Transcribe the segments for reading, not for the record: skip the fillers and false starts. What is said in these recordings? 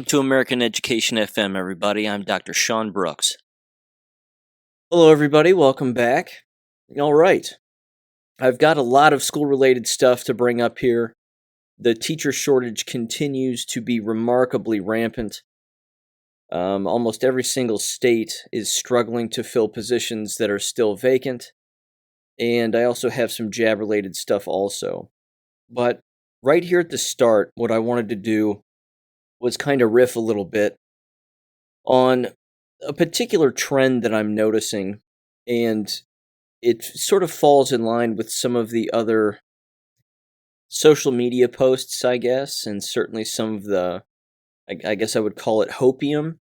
to American Education FM, everybody. I'm Dr. Sean Brooks. Hello, everybody. Welcome back. All right. I've got a lot of school-related stuff to bring up here. The teacher shortage continues to be remarkably rampant. Almost every single state is struggling to fill positions that are still vacant. And I also have some jab-related stuff also. But right here at the start, what I wanted to do was kind of riff a little bit on a particular trend that I'm noticing, and it sort of falls in line with some of the other social media posts, I guess, and certainly some of the, I guess I would call it hopium,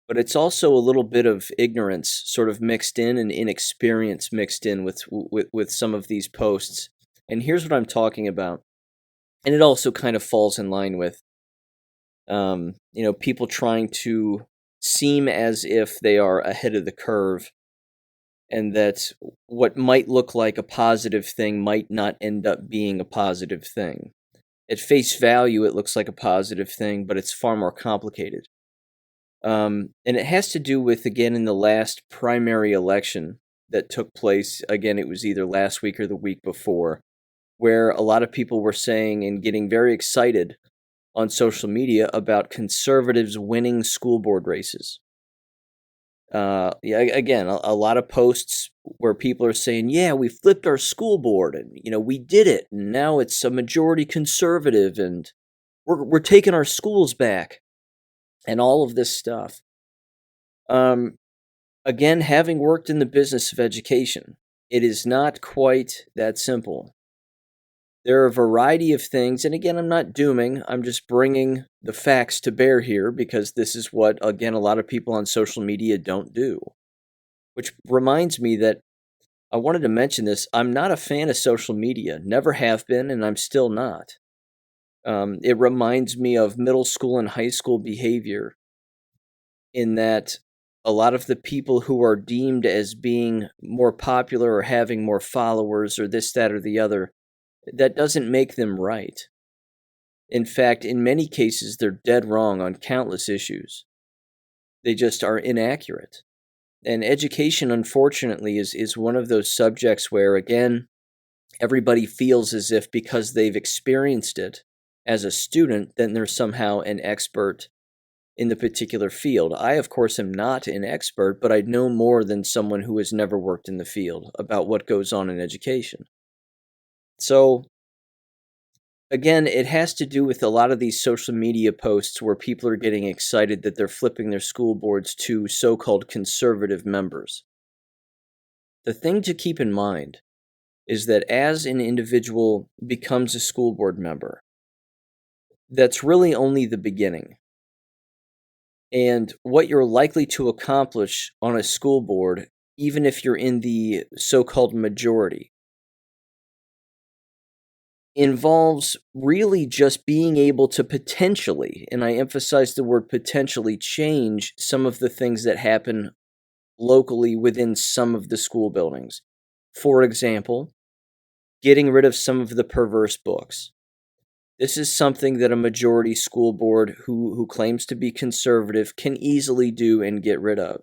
but it's also a little bit of ignorance sort of mixed in and inexperience mixed in with some of these posts. And here's what I'm talking about. And it also kind of falls in line with people trying to seem as if they are ahead of the curve, and that what might look like a positive thing might not end up being a positive thing. At face value, it looks like a positive thing, but it's far more complicated. And it has to do with, again, in the last primary election that took place, again, it was either last week or the week before, where a lot of people were saying and getting very excited on social media about conservatives winning school board races. Again, a lot of posts where people are saying, yeah, we flipped our school board and, we did it. And now it's a majority conservative and we're taking our schools back and all of this stuff. Again, having worked in the business of education, it is not quite that simple. There are a variety of things, and again, I'm not dooming, I'm just bringing the facts to bear here because this is what, again, a lot of people on social media don't do. Which reminds me that I wanted to mention this, I'm not a fan of social media, never have been, and I'm still not. It reminds me of middle school and high school behavior in that a lot of the people who are deemed as being more popular or having more followers or this, that, or the other, that doesn't make them right. In fact, in many cases, they're dead wrong on countless issues. They just are inaccurate. And education, unfortunately, is one of those subjects where, again, everybody feels as if because they've experienced it as a student, then they're somehow an expert in the particular field. I, of course, am not an expert, but I know more than someone who has never worked in the field about what goes on in education. So, again, it has to do with a lot of these social media posts where people are getting excited that they're flipping their school boards to so-called conservative members. The thing to keep in mind is that as an individual becomes a school board member, that's really only the beginning. And what you're likely to accomplish on a school board, even if you're in the so-called majority, involves really just being able to potentially, and I emphasize the word potentially, change some of the things that happen locally within some of the school buildings. For example, getting rid of some of the perverse books. This is something that a majority school board who claims to be conservative can easily do and get rid of.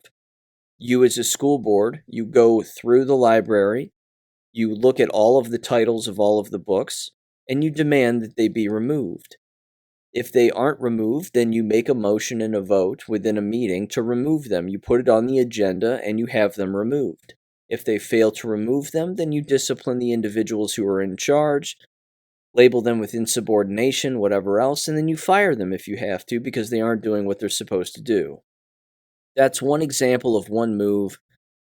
You as a school board, you go through the library, you look at all of the titles of all of the books, and you demand that they be removed. If they aren't removed, then you make a motion and a vote within a meeting to remove them. You put it on the agenda and you have them removed. If they fail to remove them, then you discipline the individuals who are in charge, label them with insubordination, whatever else, and then you fire them if you have to because they aren't doing what they're supposed to do. That's one example of one move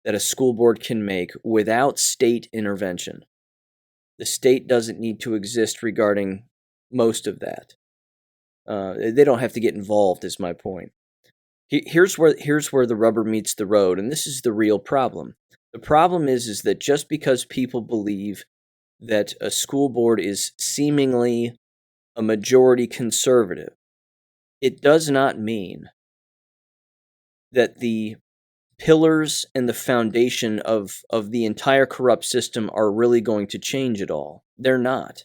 that a school board can make without state intervention. The state doesn't need to exist regarding most of that. They don't have to get involved, is my point. Here's where the rubber meets the road, and this is the real problem. The problem is that just because people believe that a school board is seemingly a majority conservative, it does not mean that the pillars and the foundation of the entire corrupt system are really going to change at all. They're not.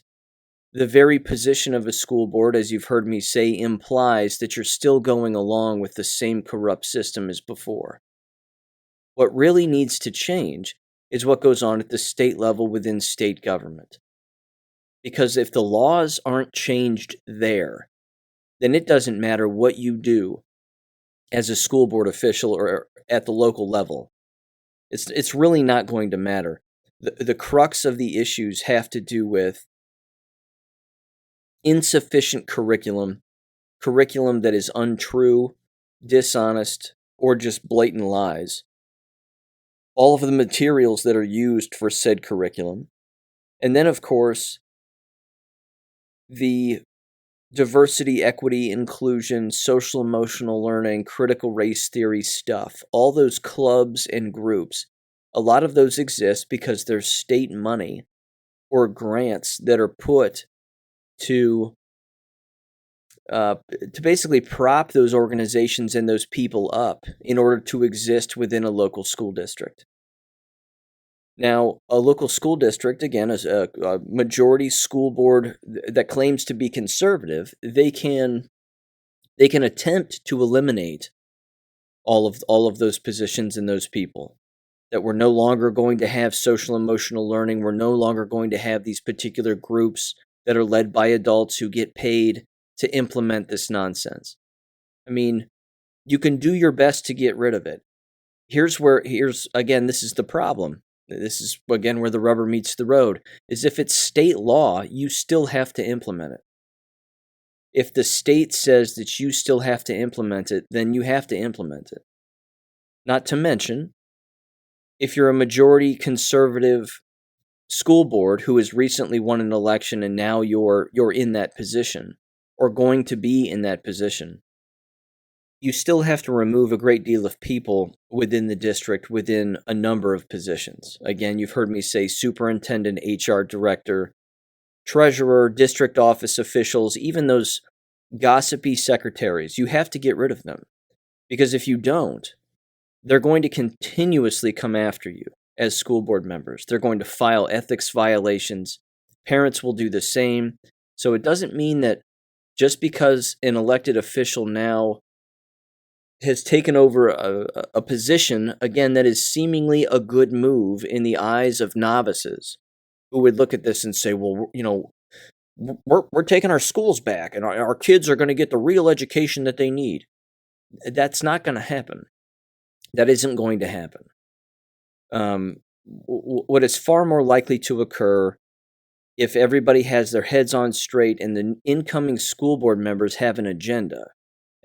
the very position of a school board, as you've heard me say, implies that you're still going along with the same corrupt system as before. What really needs to change is what goes on at the state level within state government. Because if the laws aren't changed there, then it doesn't matter what you do as a school board official or at the local level. It's really not going to matter. The crux of the issues have to do with insufficient curriculum that is untrue, dishonest, or just blatant lies. All of the materials that are used for said curriculum. And then, of course, the diversity, equity, inclusion, social emotional learning, critical race theory stuff, all those clubs and groups, a lot of those exist because there's state money or grants that are put to basically prop those organizations and those people up in order to exist within a local school district. Now, a local school district, again, is a majority school board that claims to be conservative. They can attempt to eliminate all of those positions and those people. That we're no longer going to have social emotional learning. We're no longer going to have these particular groups that are led by adults who get paid to implement this nonsense. I mean, you can do your best to get rid of it. Here's again, this is the problem. This is, again, where the rubber meets the road, is if it's state law, you still have to implement it. If the state says that you still have to implement it, then you have to implement it. Not to mention, if you're a majority conservative school board who has recently won an election and now you're in that position, or going to be in that position, you still have to remove a great deal of people within the district within a number of positions. Again, you've heard me say superintendent, HR director, treasurer, district office officials, even those gossipy secretaries. You have to get rid of them. Because if you don't, they're going to continuously come after you as school board members. They're going to file ethics violations. Parents will do the same. So it doesn't mean that just because an elected official now has taken over a position, again, that is seemingly a good move in the eyes of novices who would look at this and say, well, we're taking our schools back and our kids are going to get the real education that they need. That's not going to happen. That isn't going to happen. What is far more likely to occur, if everybody has their heads on straight and the incoming school board members have an agenda,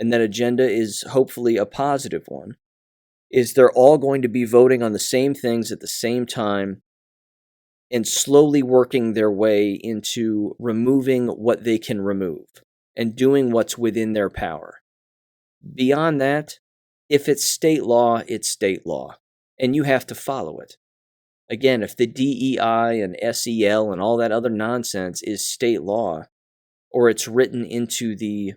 and that agenda is hopefully a positive one, is they're all going to be voting on the same things at the same time and slowly working their way into removing what they can remove and doing what's within their power. Beyond that, if it's state law, it's state law, and you have to follow it. Again, if the DEI and SEL and all that other nonsense is state law, or it's written into the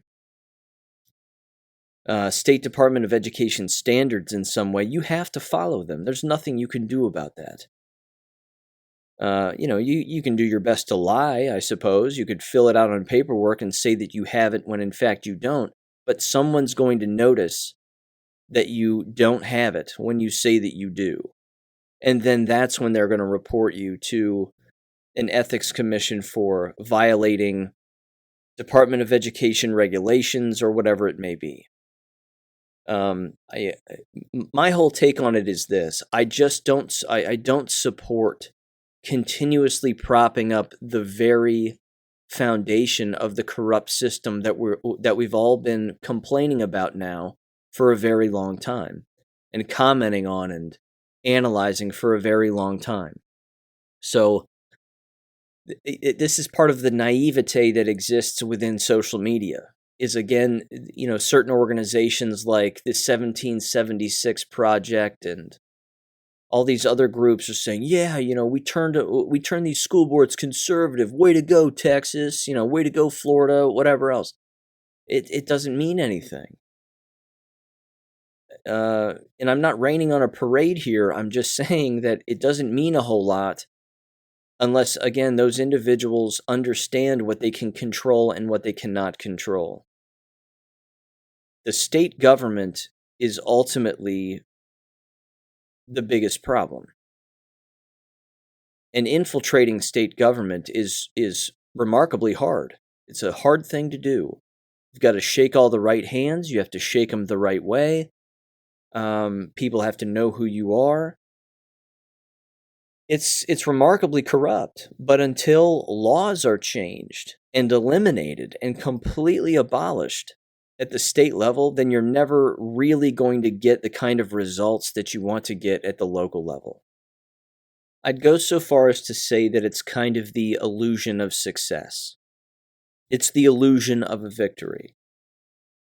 State Department of Education standards in some way, you have to follow them. There's nothing you can do about that. You can do your best to lie, I suppose. You could fill it out on paperwork and say that you have it when in fact you don't. But someone's going to notice that you don't have it when you say that you do. And then that's when they're going to report you to an ethics commission for violating Department of Education regulations or whatever it may be. My whole take on it is this: I don't support continuously propping up the very foundation of the corrupt system that we've all been complaining about now for a very long time, and commenting on and analyzing for a very long time. So this is part of the naivete that exists within social media. Is, again, certain organizations like the 1776 Project and all these other groups are saying, yeah, we turned these school boards conservative. Way to go, Texas. Way to go, Florida. Whatever else. It doesn't mean anything. And I'm not raining on a parade here. I'm just saying that it doesn't mean a whole lot unless, again, those individuals understand what they can control and what they cannot control. The state government is ultimately the biggest problem. And infiltrating state government is remarkably hard. It's a hard thing to do. You've got to shake all the right hands. You have to shake them the right way. People have to know who you are. It's remarkably corrupt. But until laws are changed and eliminated and completely abolished at the state level, then you're never really going to get the kind of results that you want to get at the local level. I'd go so far as to say that it's kind of the illusion of success. It's the illusion of a victory.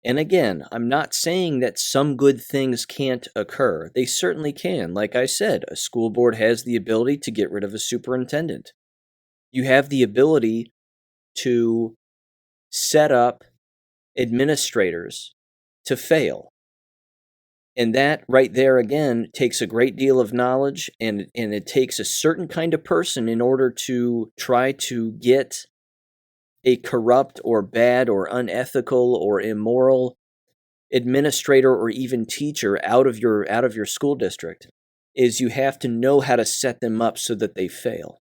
And again, I'm not saying that some good things can't occur. They certainly can. Like I said, a school board has the ability to get rid of a superintendent. You have the ability to set up administrators to fail. And that right there, again, takes a great deal of knowledge, and it takes a certain kind of person in order to try to get a corrupt or bad or unethical or immoral administrator or even teacher out of your school district. Is you have to know how to set them up so that they fail.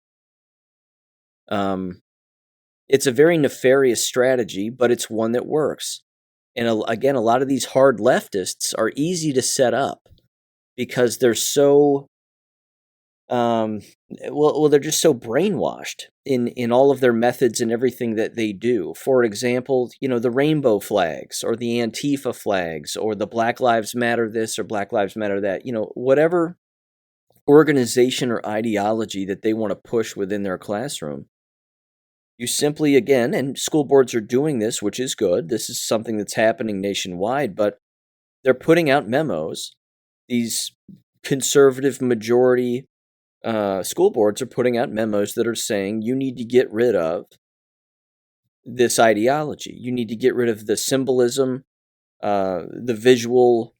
It's a very nefarious strategy, but it's one that works. And again, a lot of these hard leftists are easy to set up because they're so, they're just so brainwashed in all of their methods and everything that they do. For example, the rainbow flags or the Antifa flags or the Black Lives Matter this or Black Lives Matter that, whatever organization or ideology that they want to push within their classroom. You simply, again, and school boards are doing this, which is good. This is something that's happening nationwide, but they're putting out memos. These conservative majority school boards are putting out memos that are saying you need to get rid of this ideology. You need to get rid of the symbolism, the visual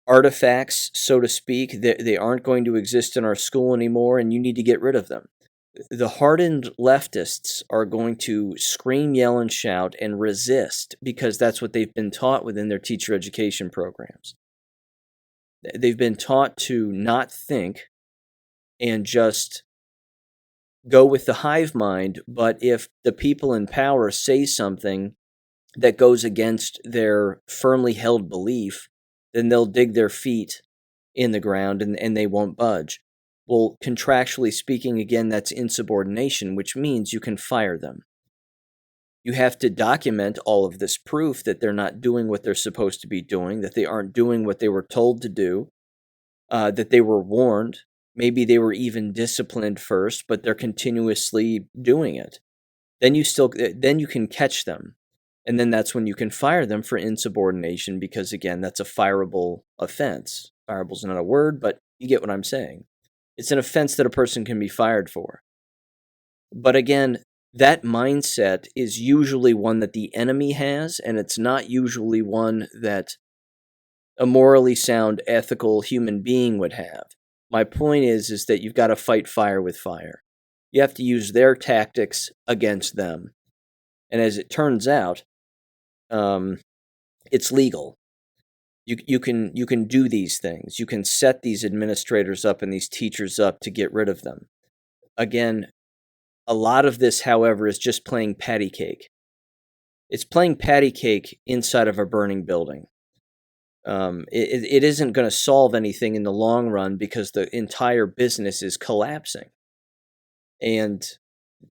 artifacts, so to speak. They aren't going to exist in our school anymore, and you need to get rid of them. The hardened leftists are going to scream, yell, and shout and resist because that's what they've been taught within their teacher education programs. They've been taught to not think and just go with the hive mind, but if the people in power say something that goes against their firmly held belief, then they'll dig their feet in the ground and they won't budge. Well, contractually speaking, again, that's insubordination, which means you can fire them. You have to document all of this proof that they're not doing what they're supposed to be doing, that they aren't doing what they were told to do, that they were warned. Maybe they were even disciplined first, but they're continuously doing it. Then you can catch them. And then that's when you can fire them for insubordination because, again, that's a fireable offense. Fireable's not a word, but you get what I'm saying. It's an offense that a person can be fired for. But again, that mindset is usually one that the enemy has, and it's not usually one that a morally sound, ethical human being would have. My point is that you've got to fight fire with fire. You have to use their tactics against them. And as it turns out, it's legal. You can do these things. You can set these administrators up and these teachers up to get rid of them. Again, a lot of this, however, is just playing patty cake. It's playing patty cake inside of a burning building. It isn't going to solve anything in the long run because the entire business is collapsing. And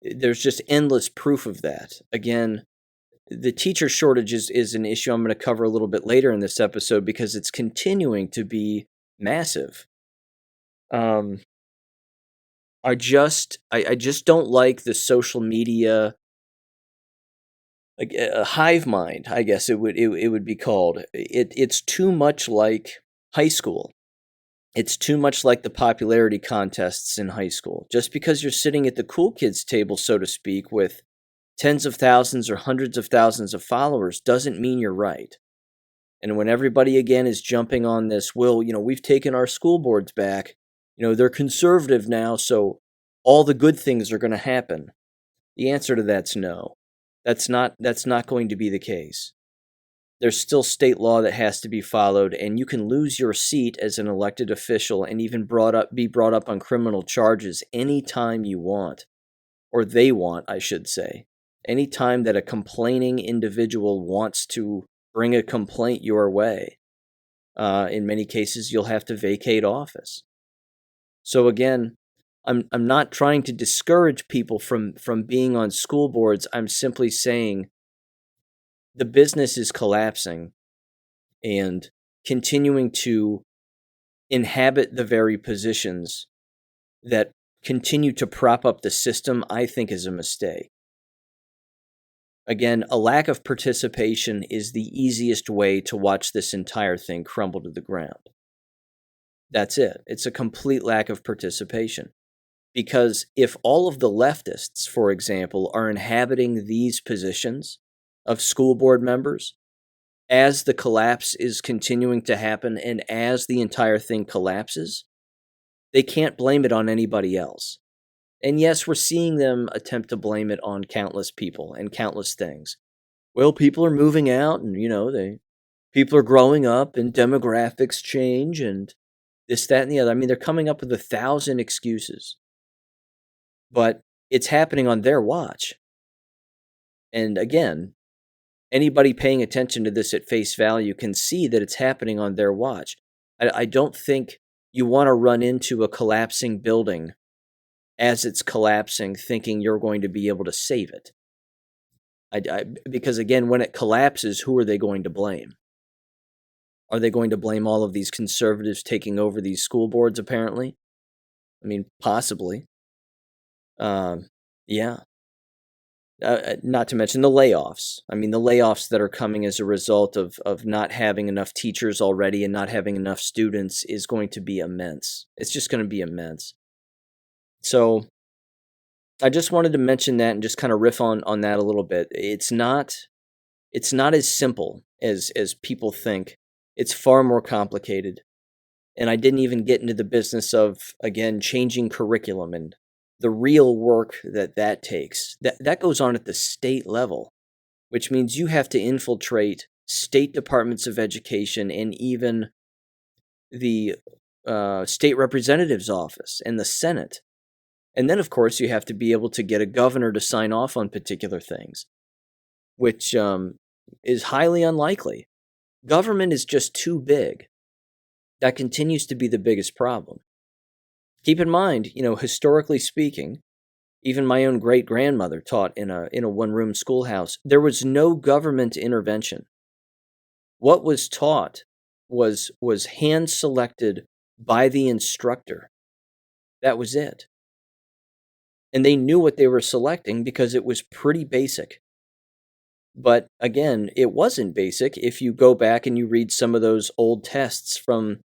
there's just endless proof of that. Again, the teacher shortage is an issue I'm going to cover a little bit later in this episode because it's continuing to be massive. I just don't like the social media, like a hive mind, I guess it would be called. It's too much like high school. It's too much like the popularity contests in high school. Just because you're sitting at the cool kids table, so to speak, with tens of thousands or hundreds of thousands of followers doesn't mean you're right. And when everybody again is jumping on this, we've taken our school boards back, they're conservative now, so all the good things are going to happen. The answer to that's no. That's not going to be the case. There's still state law that has to be followed, and you can lose your seat as an elected official and even be brought up on criminal charges anytime you want, or they want, I should say. Anytime that a complaining individual wants to bring a complaint your way, in many cases you'll have to vacate office. So again, I'm not trying to discourage people from being on school boards. I'm simply saying the business is collapsing, and continuing to inhabit the very positions that continue to prop up the system, I think, is a mistake. Again, a lack of participation is the easiest way to watch this entire thing crumble to the ground. That's it. It's a complete lack of participation. Because if all of the leftists, for example, are inhabiting these positions of school board members, as the collapse is continuing to happen and as the entire thing collapses, they can't blame it on anybody else. And yes, we're seeing them attempt to blame it on countless people and countless things. Well, people are moving out, and people are growing up, and demographics change, and this, that, and the other. I mean, they're coming up with 1,000 excuses. But it's happening on their watch. And again, anybody paying attention to this at face value can see that it's happening on their watch. I don't think you want to run into a collapsing building as it's collapsing thinking you're going to be able to save it. Because again, when it collapses, who are they going to blame? Are they going to blame all of these conservatives taking over these school boards, apparently? I mean, possibly. Yeah. Not to mention the layoffs. I mean, the layoffs that are coming as a result of not having enough teachers already and not having enough students is going to be immense. It's just going to be immense. So I just wanted to mention that and just kind of riff on that a little bit. It's not as simple as people think. It's far more complicated. And I didn't even get into the business of, again, changing curriculum and the real work that takes. That goes on at the state level, which means you have to infiltrate state departments of education and even the state representative's office and the Senate. And then, of course, you have to be able to get a governor to sign off on particular things, which is highly unlikely. Government is just too big. That continues to be the biggest problem. Keep in mind, historically speaking, even my own great-grandmother taught in a one-room schoolhouse. There was no government intervention. What was taught was hand-selected by the instructor. That was it. And they knew what they were selecting because it was pretty basic. But again, it wasn't basic if you go back and you read some of those old tests from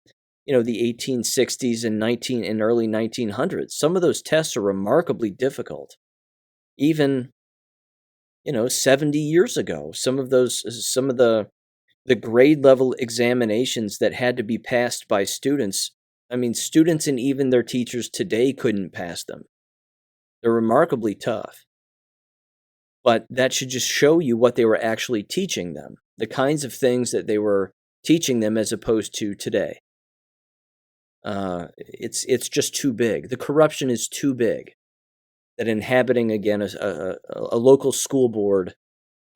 the 1860s and early 1900s. Some of those tests are remarkably difficult. Even 70 years ago, some of the grade level examinations that had to be passed by students, students and even their teachers today couldn't pass them. They're remarkably tough. But that should just show you what they were actually teaching them, the kinds of things that they were teaching them as opposed to today. It's just too big. The corruption is too big that inhabiting, again, a local school board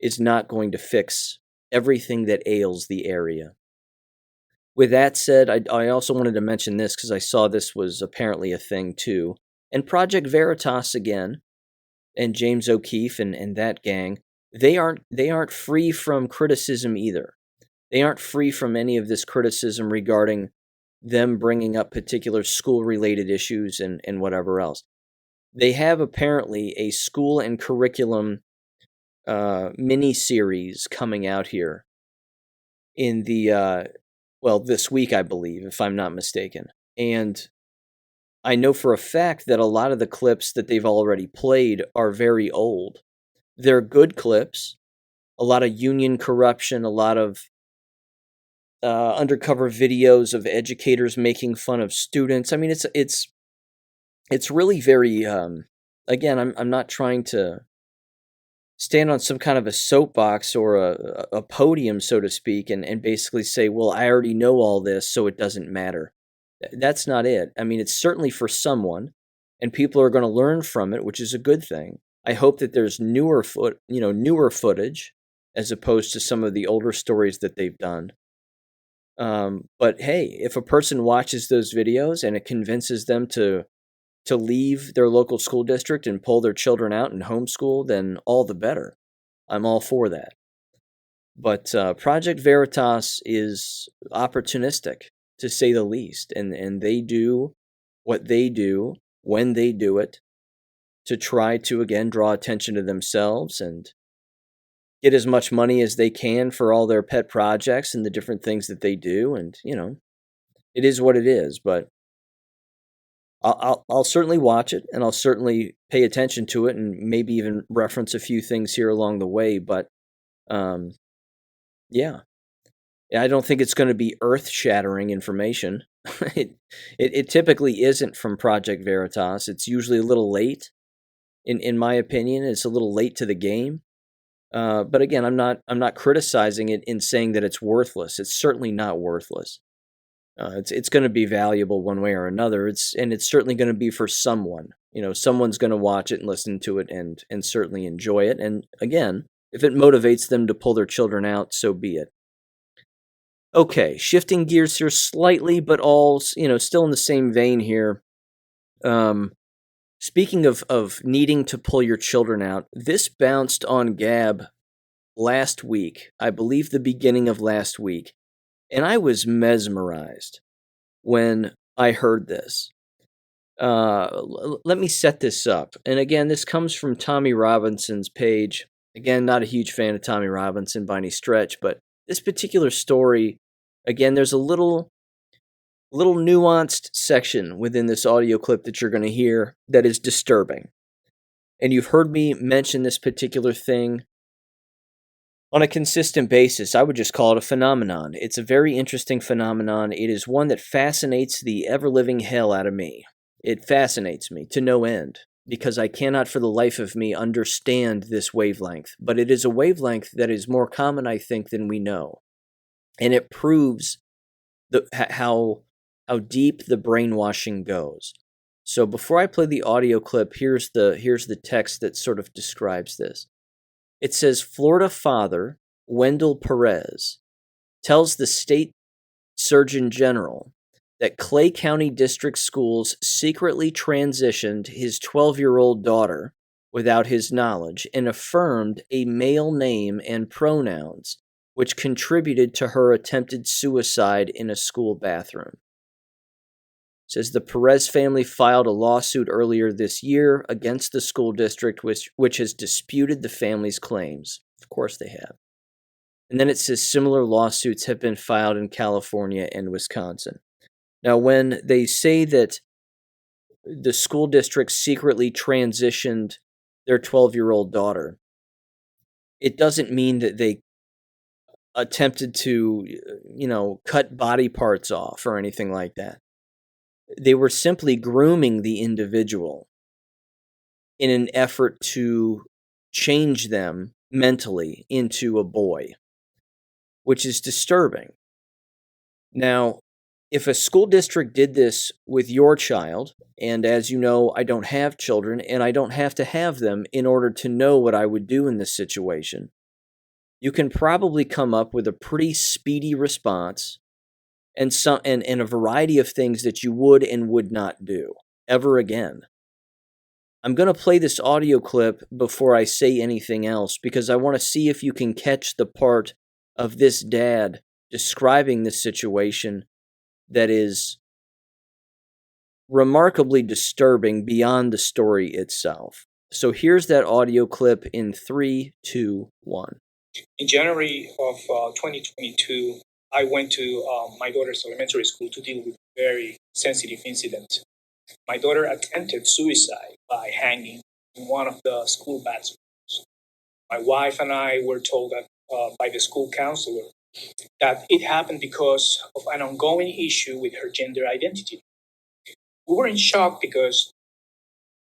is not going to fix everything that ails the area. With that said, I also wanted to mention this because I saw this was apparently a thing too. And Project Veritas again, and James O'Keefe and that gang, they aren't free from criticism either. They aren't free from any of this criticism regarding them bringing up particular school-related issues and whatever else. They have apparently a school and curriculum mini-series coming out here in this week, I believe, if I'm not mistaken. And I know for a fact that a lot of the clips that they've already played are very old. They're good clips, a lot of union corruption, a lot of undercover videos of educators making fun of students. I mean, it's it's really very, again, I'm not trying to stand on some kind of a soapbox or a podium, so to speak, and basically say, well, I already know all this, so it doesn't matter. That's not it. I mean, it's certainly for someone, and people are going to learn from it, which is a good thing. I hope that there's newer footage as opposed to some of the older stories that they've done. But hey, if a person watches those videos and it convinces them to leave their local school district and pull their children out and homeschool, then all the better. I'm all for that. But Project Veritas is opportunistic, to say the least, and they do what they do when they do it to try to, again, draw attention to themselves and get as much money as they can for all their pet projects and the different things that they do. And, it is what it is. But I'll certainly watch it, and I'll certainly pay attention to it, and maybe even reference a few things here along the way. But yeah, I don't think it's going to be earth-shattering information. it typically isn't from Project Veritas. It's usually a little late, in my opinion. It's a little late to the game. But again, I'm not criticizing it in saying that it's worthless. It's certainly not worthless. It's going to be valuable one way or another. It's certainly going to be for someone. Someone's going to watch it and listen to it and certainly enjoy it. And again, if it motivates them to pull their children out, so be it. Okay, shifting gears here slightly, but all still in the same vein here. Speaking of needing to pull your children out, this bounced on Gab last week. I believe the beginning of last week. And I was mesmerized when I heard this. Let me set this up. And again, this comes from Tommy Robinson's page. Again, not a huge fan of Tommy Robinson by any stretch, but this particular story, again, there's a little nuanced section within this audio clip that you're going to hear that is disturbing. And you've heard me mention this particular thing on a consistent basis. I would just call it a phenomenon. It's a very interesting phenomenon. It is one that fascinates the ever-living hell out of me. It fascinates me to no end, because I cannot for the life of me understand this wavelength. But it is a wavelength that is more common, I think, than we know. And it proves how deep the brainwashing goes. So before I play the audio clip, here's the text that sort of describes this. It says, Florida father Wendell Perez tells the state surgeon general that Clay County District Schools secretly transitioned his 12-year-old daughter without his knowledge and affirmed a male name and pronouns, which contributed to her attempted suicide in a school bathroom. It says the Perez family filed a lawsuit earlier this year against the school district, which has disputed the family's claims. Of course they have. And then it says similar lawsuits have been filed in California and Wisconsin. Now, when they say that the school district secretly transitioned their 12-year-old daughter, it doesn't mean that they attempted to, cut body parts off or anything like that. They were simply grooming the individual in an effort to change them mentally into a boy, which is disturbing. Now, if a school district did this with your child, and as you know, I don't have children, and I don't have to have them in order to know what I would do in this situation, you can probably come up with a pretty speedy response and a variety of things that you would and would not do ever again. I'm going to play this audio clip before I say anything else, because I want to see if you can catch the part of this dad describing this situation that is remarkably disturbing beyond the story itself. So here's that audio clip in 3, 2, 1. In January of 2022, I went to my daughter's elementary school to deal with a very sensitive incident. My daughter attempted suicide by hanging in one of the school bathrooms. My wife and I were told that by the school counselor that it happened because of an ongoing issue with her gender identity. We were in shock because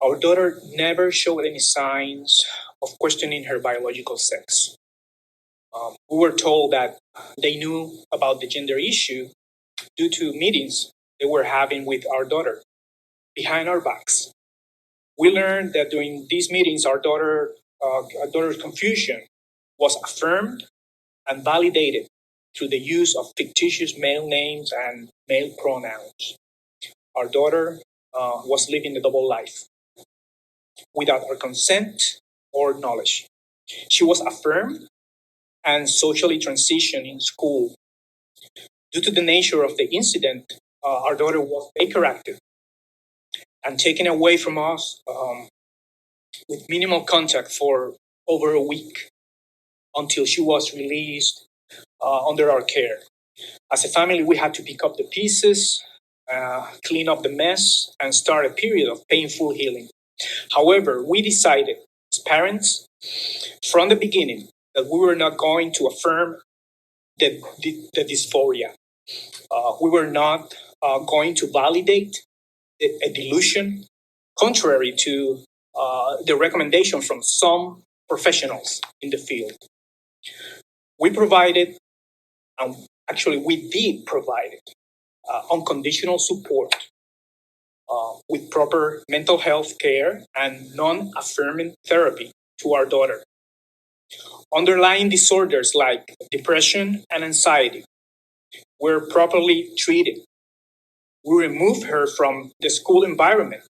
Our daughter never showed any signs of questioning her biological sex. We were told that they knew about the gender issue due to meetings they were having with our daughter behind our backs. We learned that during these meetings, our daughter's confusion was affirmed and validated through the use of fictitious male names and male pronouns. Our daughter was living a double life without our consent or knowledge. She was affirmed and socially transitioned in school. Due to the nature of the incident, our daughter was Baker acted and taken away from us with minimal contact for over a week until she was released under our care. As a family, we had to pick up the pieces, clean up the mess, and start a period of painful healing. However, we decided as parents from the beginning that we were not going to affirm the dysphoria. We were not going to validate a delusion, contrary to the recommendation from some professionals in the field. We provided, actually, we did provide unconditional support with proper mental health care and non-affirming therapy to our daughter. Underlying disorders like depression and anxiety were properly treated. We removed her from the school environment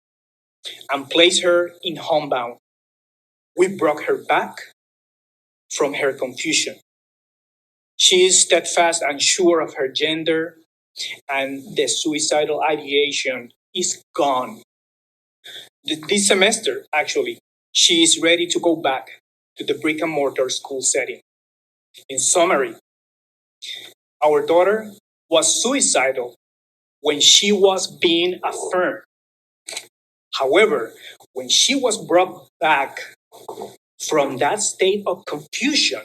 and placed her in homebound. We brought her back from her confusion. She is steadfast and sure of her gender, and the suicidal ideation is gone. This semester, actually, she is ready to go back to the brick and mortar school setting. In summary, our daughter was suicidal when she was being affirmed. However, when she was brought back from that state of confusion,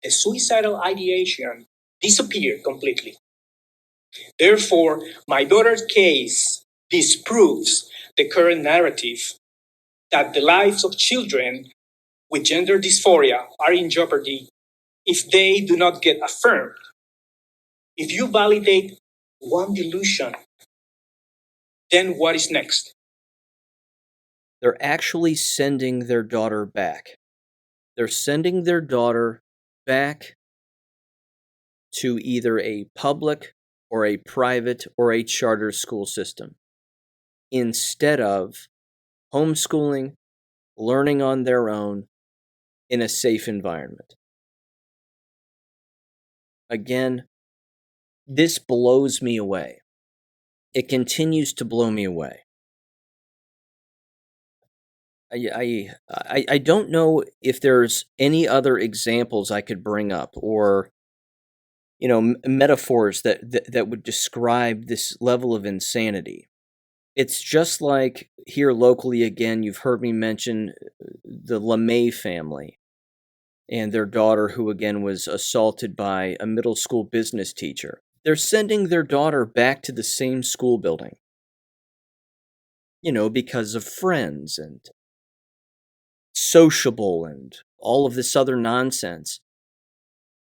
the suicidal ideation disappeared completely. Therefore, my daughter's case disproves the current narrative that the lives of children with gender dysphoria are in jeopardy if they do not get affirmed. If you validate one delusion, then what is next? They're actually sending their daughter back. They're sending their daughter back to either a public or a private or a charter school system instead of homeschooling, learning on their own in a safe environment. Again, this blows me away. It continues to blow me away. I don't know if there's any other examples I could bring up or metaphors that would describe this level of insanity. It's just like here locally again, you've heard me mention the LeMay family and their daughter who again was assaulted by a middle school business teacher. They're sending their daughter back to the same school building, because of friends and sociable and all of this other nonsense.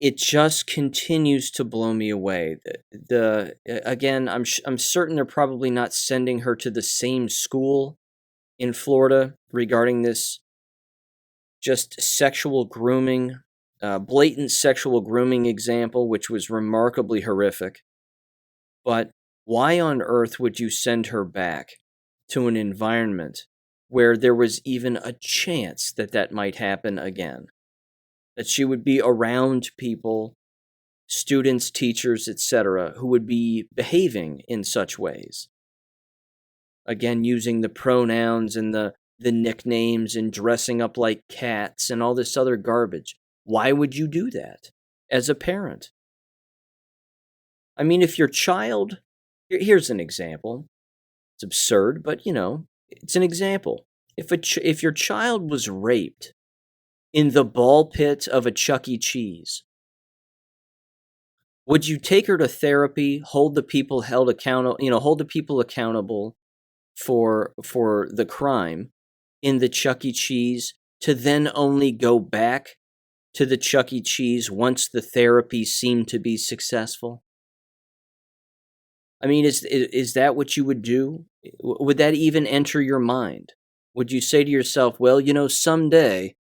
It just continues to blow me away. Again, I'm certain they're probably not sending her to the same school in Florida regarding this just sexual grooming, blatant sexual grooming example, which was remarkably horrific. But why on earth would you send her back to an environment where there was even a chance that might happen again? That she would be around people, students, teachers, etc., who would be behaving in such ways. Again, using the pronouns and the nicknames and dressing up like cats and all this other garbage. Why would you do that as a parent? I mean, if your child... Here's an example. It's absurd, but, it's an example. If your child was raped in the ball pit of a Chuck E. Cheese, would you take her to therapy, hold the people accountable, for the crime in the Chuck E. Cheese to then only go back to the Chuck E. Cheese once the therapy seemed to be successful? I mean, is that what you would do? Would that even enter your mind? Would you say to yourself, well, someday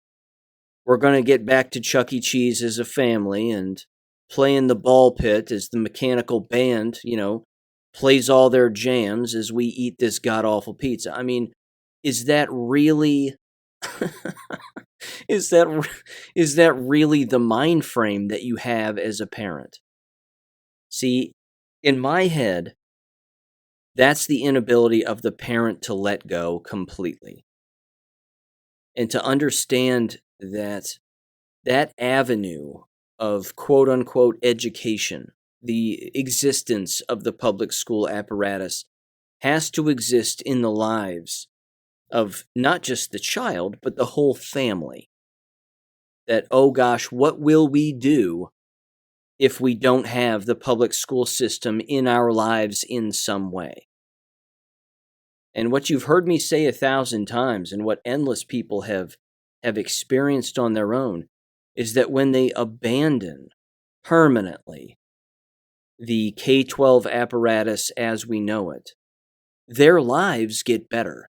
we're going to get back to Chuck E. Cheese as a family and play in the ball pit as the mechanical band, plays all their jams as we eat this god-awful pizza? I mean, is that really is that really the mind frame that you have as a parent? See, in my head, that's the inability of the parent to let go completely and to understand that avenue of quote unquote education, the existence of the public school apparatus, has to exist in the lives of not just the child, but the whole family. That, oh gosh, what will we do if we don't have the public school system in our lives in some way? And what you've heard me say 1,000 times, and what endless people have experienced on their own, is that when they abandon permanently the K-12 apparatus as we know it, their lives get better.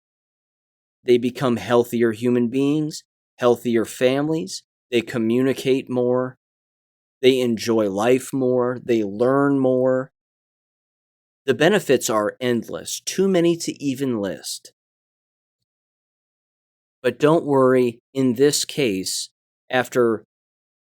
They become healthier human beings, healthier families, they communicate more, they enjoy life more, they learn more. The benefits are endless, too many to even list. But don't worry, in this case, after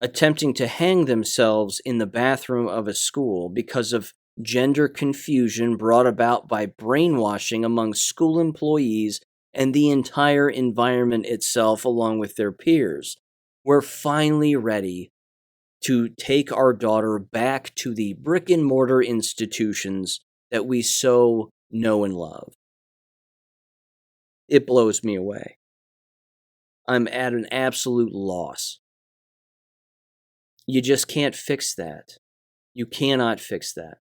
attempting to hang themselves in the bathroom of a school because of gender confusion brought about by brainwashing among school employees and the entire environment itself along with their peers, we're finally ready to take our daughter back to the brick and mortar institutions that we so know and love. It blows me away. I'm at an absolute loss. You just can't fix that. You cannot fix that.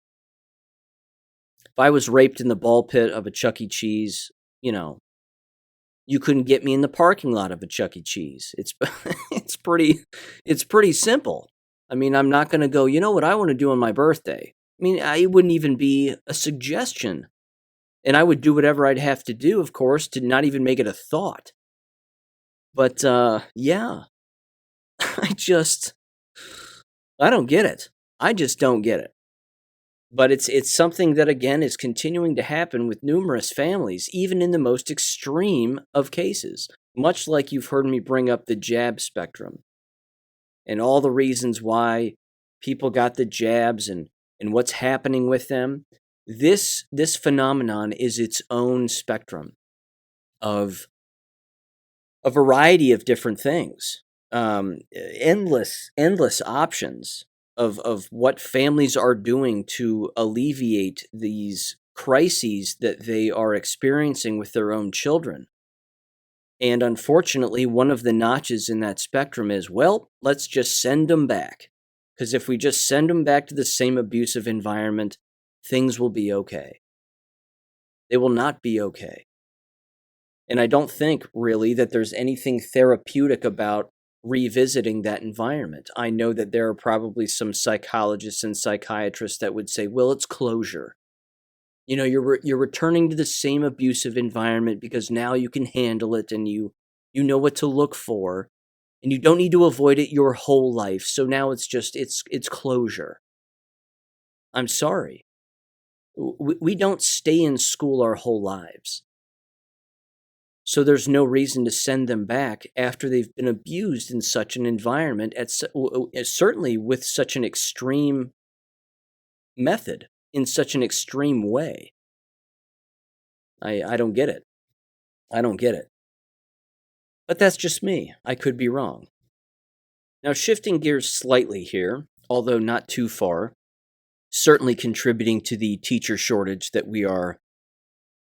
If I was raped in the ball pit of a Chuck E. Cheese, you couldn't get me in the parking lot of a Chuck E. Cheese. It's pretty simple. I mean, I'm not going to go, you know what I want to do on my birthday? I mean, it wouldn't even be a suggestion. And I would do whatever I'd have to do, of course, to not even make it a thought. But, yeah. I don't get it. I just don't get it. But it's something that, again, is continuing to happen with numerous families, even in the most extreme of cases. Much like you've heard me bring up the jab spectrum and all the reasons why people got the jabs and what's happening with them. This phenomenon is its own spectrum of a variety of different things. Endless options of what families are doing to alleviate these crises that they are experiencing with their own children. And unfortunately, one of the notches in that spectrum is, well, let's just send them back. Because if we just send them back to the same abusive environment, things will be okay. They will not be okay. And I don't think, really, that there's anything therapeutic about revisiting that environment. I know that there are probably some psychologists and psychiatrists that would say, well, it's closure. You're returning to the same abusive environment because now you can handle it and you know what to look for, and you don't need to avoid it your whole life. So now it's closure. I'm sorry. We don't stay in school our whole lives. So there's no reason to send them back after they've been abused in such an environment, certainly with such an extreme method, in such an extreme way. I don't get it. I don't get it. But that's just me. I could be wrong. Now, shifting gears slightly here, although not too far, certainly contributing to the teacher shortage that we are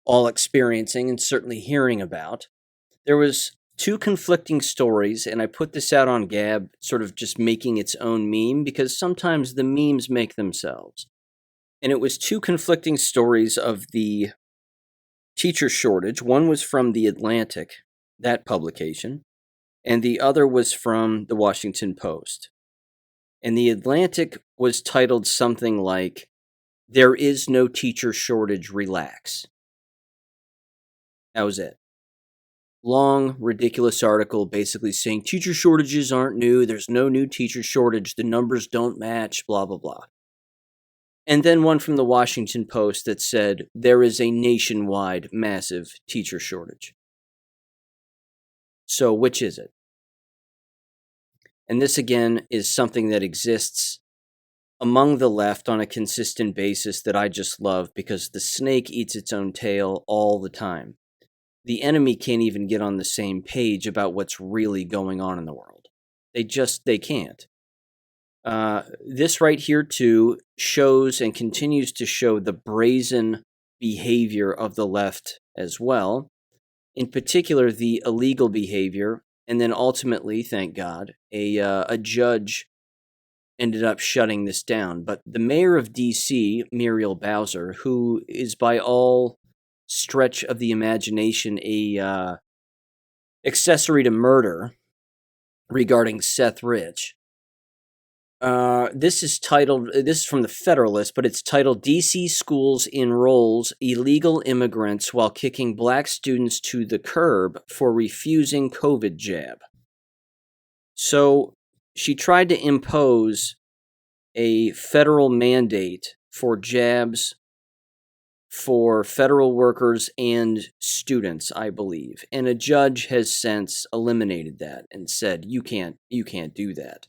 all experiencing and certainly hearing about. There was 2 conflicting stories, and I put this out on Gab, sort of just making its own meme, because sometimes the memes make themselves. And it was 2 conflicting stories of the teacher shortage. One was from The Atlantic, that publication, and the other was from the Washington Post. And The Atlantic was titled something like, "There is no teacher shortage, relax." That was it. Long, ridiculous article basically saying teacher shortages aren't new, there's no new teacher shortage, the numbers don't match, blah, blah, blah. And then one from the Washington Post that said there is a nationwide massive teacher shortage. So which is it? And this again is something that exists among the left on a consistent basis that I just love, because the snake eats its own tail all the time. The enemy can't even get on the same page about what's really going on in the world. They can't. This right here too shows and continues to show the brazen behavior of the left as well. In particular, the illegal behavior, and then ultimately, thank God, a judge ended up shutting this down. But the mayor of D.C., Muriel Bowser, who is by all stretch of the imagination a accessory to murder regarding Seth Rich. This is from the Federalist, but it's titled "DC Schools Enrolls Illegal Immigrants While Kicking Black Students to the Curb for Refusing COVID Jab." So she tried to impose a federal mandate for jabs for federal workers and students, I believe. And a judge has since eliminated that and said, you can't do that.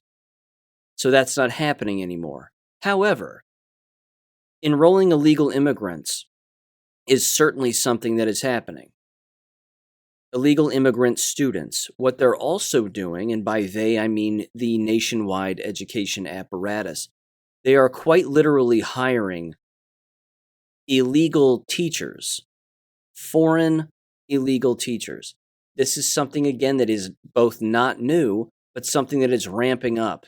So that's not happening anymore. However, enrolling illegal immigrants is certainly something that is happening. Illegal immigrant students, what they're also doing, and by they I mean the nationwide education apparatus, they are quite literally hiring illegal teachers, foreign illegal teachers. This is something, again, that is both not new, but something that is ramping up,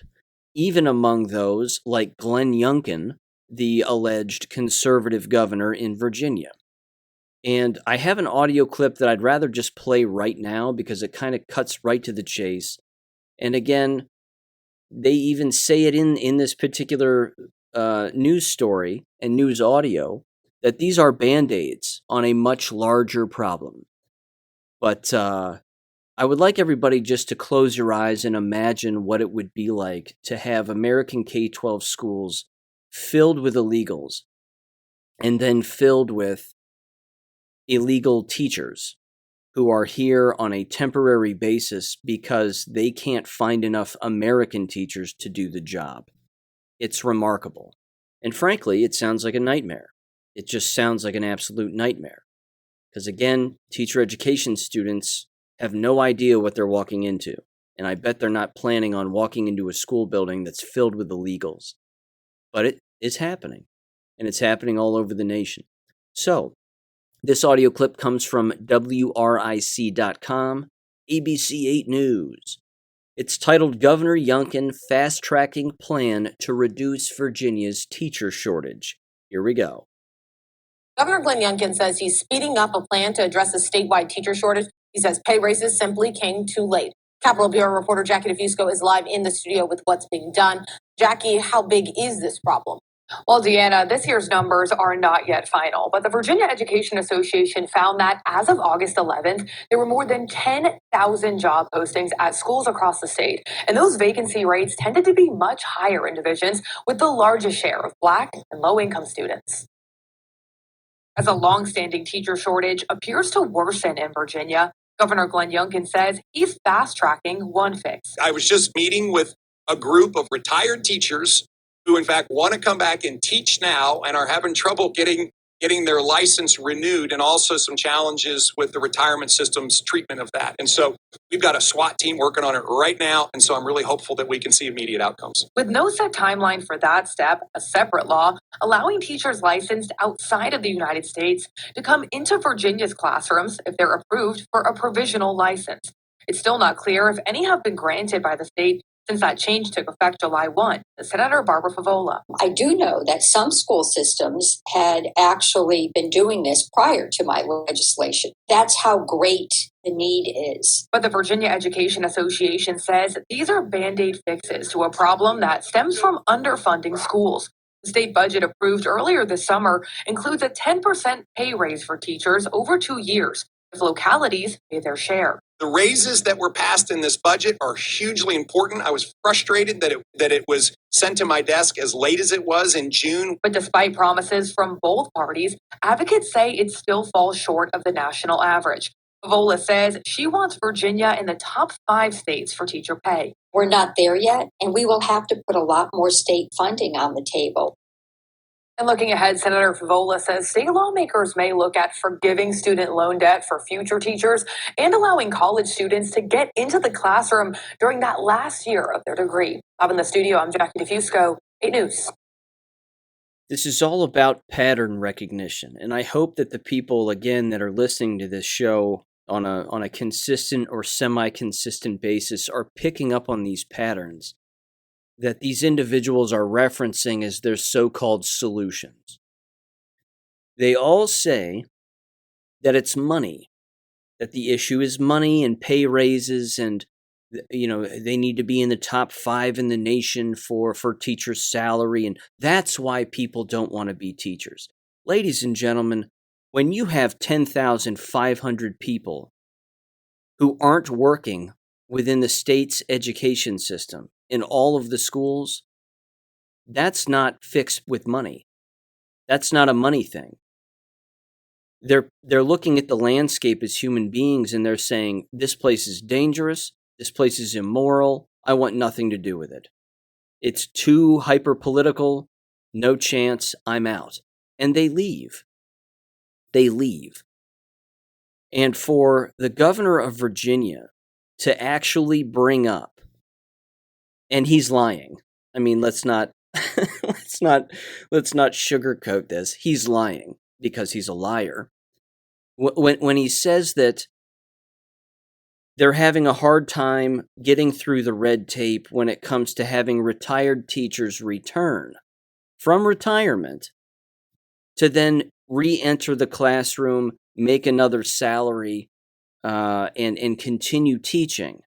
even among those like Glenn Youngkin, the alleged conservative governor in Virginia. And I have an audio clip that I'd rather just play right now because it kind of cuts right to the chase. And again, they even say it in this particular news story and news audio that these are Band-Aids on a much larger problem. But I would like everybody just to close your eyes and imagine what it would be like to have American K-12 schools filled with illegals and then filled with illegal teachers who are here on a temporary basis because they can't find enough American teachers to do the job. It's remarkable. And frankly, it sounds like a nightmare. It just sounds like an absolute nightmare. Because again, teacher education students have no idea what they're walking into. And I bet they're not planning on walking into a school building that's filled with illegals. But it is happening. And it's happening all over the nation. So, this audio clip comes from WRIC.com, ABC 8 News. It's titled "Governor Youngkin Fast-Tracking Plan to Reduce Virginia's Teacher Shortage." Here we go. Governor Glenn Youngkin says he's speeding up a plan to address a statewide teacher shortage. He says pay raises simply came too late. Capitol Bureau reporter Jackie DeFusco is live in the studio with what's being done. Jackie, how big is this problem? Well, Deanna, this year's numbers are not yet final, but the Virginia Education Association found that as of August 11th, there were more than 10,000 job postings at schools across the state. And those vacancy rates tended to be much higher in divisions with the largest share of Black and low-income students. As a longstanding teacher shortage appears to worsen in Virginia, Governor Glenn Youngkin says he's fast-tracking one fix. I was just meeting with a group of retired teachers who, in fact, want to come back and teach now and are having trouble getting their license renewed, and also some challenges with the retirement system's treatment of that. And so we've got a SWAT team working on it right now, and so I'm really hopeful that we can see immediate outcomes. With no set timeline for that step, a separate law allowing teachers licensed outside of the United States to come into Virginia's classrooms if they're approved for a provisional license. It's still not clear if any have been granted by the state, since that change took effect July 1. Senator Barbara Favola. I do know that some school systems had actually been doing this prior to my legislation. That's how great the need is. But the Virginia Education Association says these are Band-Aid fixes to a problem that stems from underfunding schools. The state budget approved earlier this summer includes a 10% pay raise for teachers over 2 years if localities pay their share. The raises that were passed in this budget are hugely important. I was frustrated that it was sent to my desk as late as it was in June. But despite promises from both parties, advocates say it still falls short of the national average. Favola says she wants Virginia in the top 5 states for teacher pay. We're not there yet, and we will have to put a lot more state funding on the table. And looking ahead, Senator Favola says state lawmakers may look at forgiving student loan debt for future teachers and allowing college students to get into the classroom during that last year of their degree. Live in the studio, I'm Jackie DeFusco, 8 News. This is all about pattern recognition, and I hope that the people, again, that are listening to this show on a consistent or semi-consistent basis are picking up on these patterns that these individuals are referencing as their so-called solutions. They all say that it's money, that the issue is money and pay raises, and they need to be in the top 5 in the nation for teachers' salary, and that's why people don't want to be teachers. Ladies and gentlemen, when you have 10,500 people who aren't working within the state's education system in all of the schools, that's not fixed with money. That's not a money thing. They're looking at the landscape as human beings, and they're saying, this place is dangerous, this place is immoral, I want nothing to do with it. It's too hyper-political, no chance, I'm out. And they leave. They leave. And for the governor of Virginia to actually bring up, and he's lying. I mean, let's not sugarcoat this. He's lying because he's a liar. When he says that they're having a hard time getting through the red tape when it comes to having retired teachers return from retirement to then re-enter the classroom, make another salary, and continue teaching,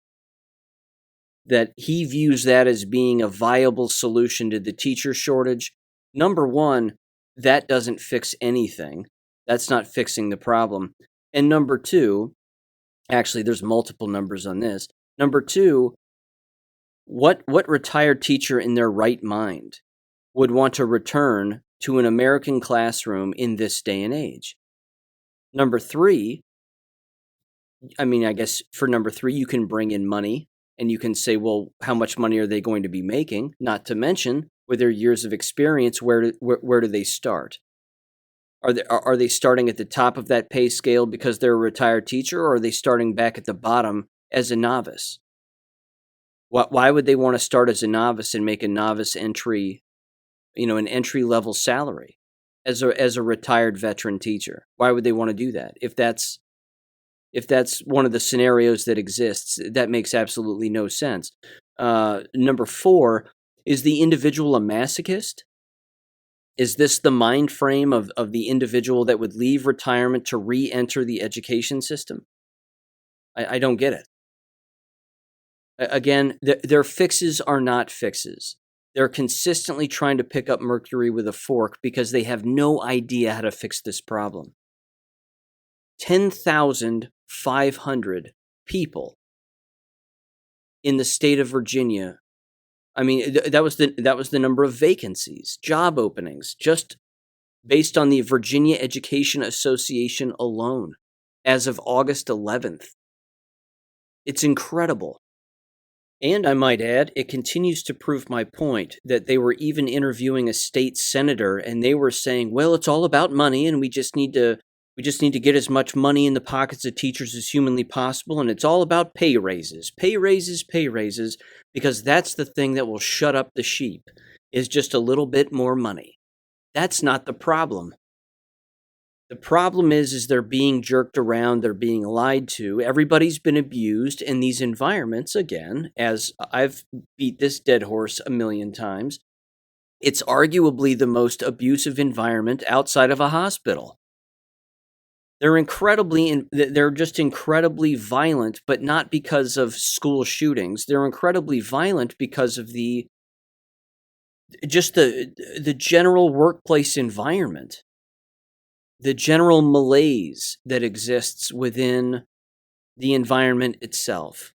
that he views that as being a viable solution to the teacher shortage. Number one, that doesn't fix anything. That's not fixing the problem. And number two, actually, there's multiple numbers on this. Number two, what retired teacher in their right mind would want to return to an American classroom in this day and age? Number three, I guess for number three, you can bring in money and you can say, well, how much money are they going to be making? Not to mention, with their years of experience, where do they start? Are they starting at the top of that pay scale because they're a retired teacher, or are they starting back at the bottom as a novice? Why would they want to start as a novice and make a novice entry, an entry-level salary as a retired veteran teacher? Why would they want to do that? If that's one of the scenarios that exists, that makes absolutely no sense. Number four, is the individual a masochist? Is this the mind frame of the individual that would leave retirement to re-enter the education system? I don't get it. Again, their fixes are not fixes. They're consistently trying to pick up mercury with a fork because they have no idea how to fix this problem. 10,500 people in the state of Virginia. I mean, that was the number of vacancies, job openings, just based on the Virginia Education Association alone as of August 11th. It's incredible. And I might add, it continues to prove my point that they were even interviewing a state senator, and they were saying, well, it's all about money, and we just need to get as much money in the pockets of teachers as humanly possible, and it's all about pay raises, because that's the thing that will shut up the sheep, is just a little bit more money. That's not the problem. The problem is they're being jerked around, they're being lied to. Everybody's been abused in these environments. Again, as I've beat this dead horse a million times, it's arguably the most abusive environment outside of a hospital. They're just incredibly violent, but not because of school shootings. They're incredibly violent because of the general workplace environment, the general malaise that exists within the environment itself.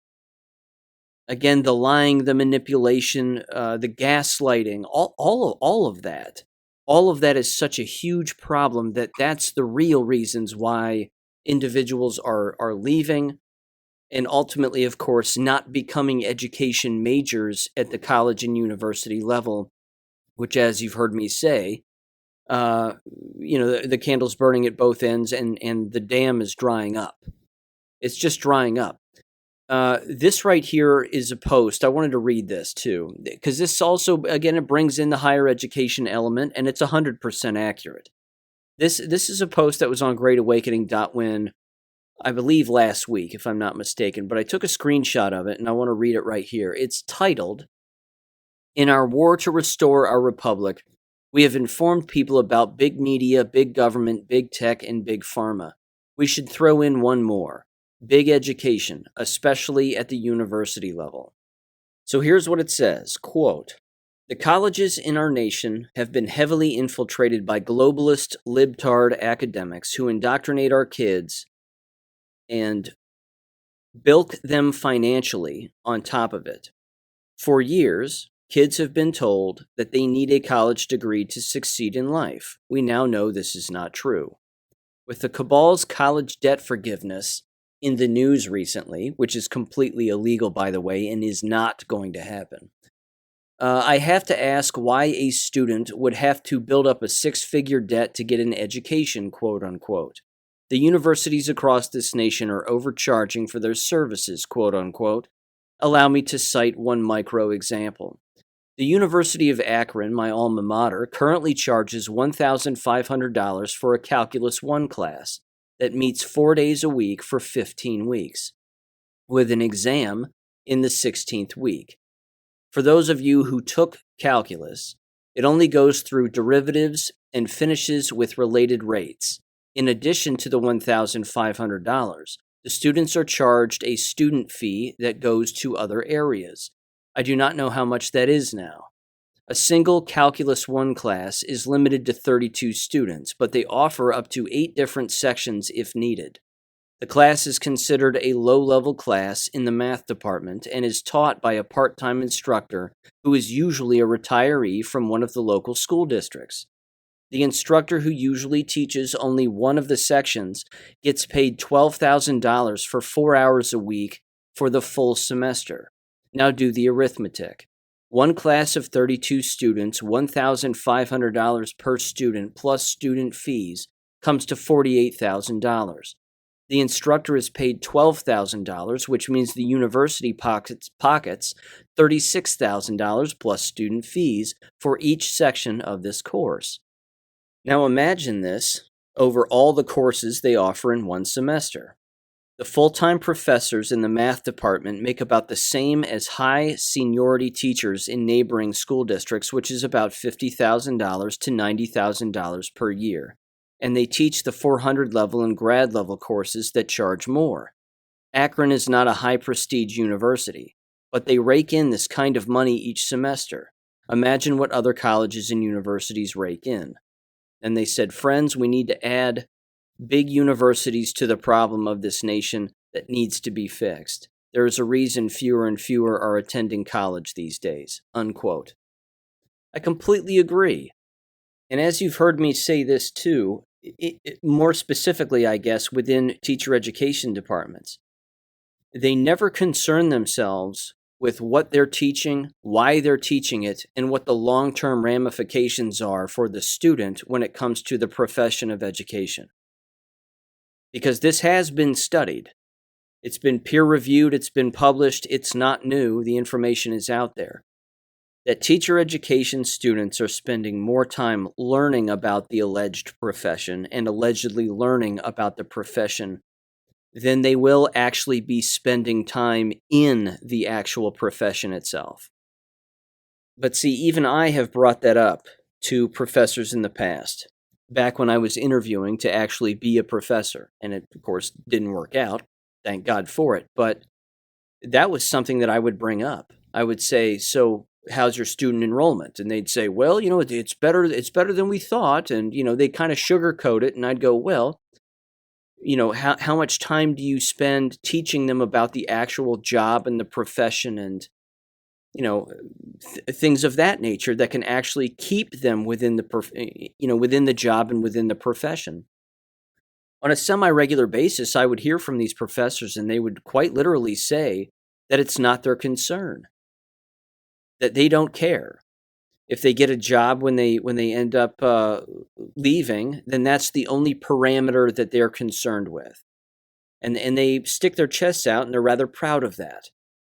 Again, the lying, the manipulation, the gaslighting, all of that. All of that is such a huge problem that's the real reasons why individuals are leaving, and ultimately, of course, not becoming education majors at the college and university level, which, as you've heard me say, the candle's burning at both ends, and the dam is drying up. It's just drying up. This right here is a post. I wanted to read this too, because this also, again, it brings in the higher education element, and it's 100% accurate. This is a post that was on GreatAwakening.win, I believe last week, if I'm not mistaken, but I took a screenshot of it, and I want to read it right here. It's titled, "In our war to restore our republic, we have informed people about big media, big government, big tech, and big pharma. We should throw in one more. Big education, especially at the university level." So here's what it says, quote, "The colleges in our nation have been heavily infiltrated by globalist, libtard academics who indoctrinate our kids and bilk them financially on top of it. For years, kids have been told that they need a college degree to succeed in life. We now know this is not true. With the cabal's college debt forgiveness in the news recently, which is completely illegal, by the way, and is not going to happen, I have to ask why a student would have to build up a six-figure debt to get an education, quote unquote. The universities across this nation are overcharging for their services, quote unquote. Allow me to cite one micro example. The University of Akron, my alma mater, currently charges $1,500 for a Calculus 1 class that meets 4 days a week for 15 weeks, with an exam in the 16th week. For those of you who took calculus, it only goes through derivatives and finishes with related rates. In addition to the $1,500, the students are charged a student fee that goes to other areas. I do not know how much that is now. A single Calculus 1 class is limited to 32 students, but they offer up to 8 different sections if needed. The class is considered a low-level class in the math department and is taught by a part-time instructor who is usually a retiree from one of the local school districts. The instructor, who usually teaches only one of the sections, gets paid $12,000 for 4 hours a week for the full semester. Now do the arithmetic. One class of 32 students, $1,500 per student plus student fees, comes to $48,000. The instructor is paid $12,000, which means the university pockets $36,000 plus student fees for each section of this course. Now imagine this over all the courses they offer in one semester. The full-time professors in the math department make about the same as high seniority teachers in neighboring school districts, which is about $50,000 to $90,000 per year. And they teach the 400 level and grad level courses that charge more. Akron is not a high prestige university, but they rake in this kind of money each semester. Imagine what other colleges and universities rake in. And they said, friends, we need to add big universities to the problem of this nation that needs to be fixed. There is a reason fewer and fewer are attending college these days, unquote. I completely agree. And as you've heard me say this too, more specifically, I guess, within teacher education departments, they never concern themselves with what they're teaching, why they're teaching it, and what the long-term ramifications are for the student when it comes to the profession of education. Because this has been studied. It's been peer-reviewed, it's been published, it's not new, the information is out there. that teacher education students are spending more time learning about the alleged profession and allegedly learning about the profession than they will actually be spending time in the actual profession itself. But see, even I have brought that up to professors in the past, back when I was interviewing to actually be a professor. And it, of course, didn't work out. Thank God for it. But that was something that I would bring up. I would say, so how's your student enrollment? And they'd say, well, it's better than we thought. And, they kind of sugarcoat it. And I'd go, well, how much time do you spend teaching them about the actual job and the profession and, things of that nature that can actually keep them within within the job and within the profession? On a semi-regular basis, I would hear from these professors, and they would quite literally say that it's not their concern, that they don't care. If they get a job when they end up leaving, then that's the only parameter that they're concerned with. And they stick their chests out, and they're rather proud of that.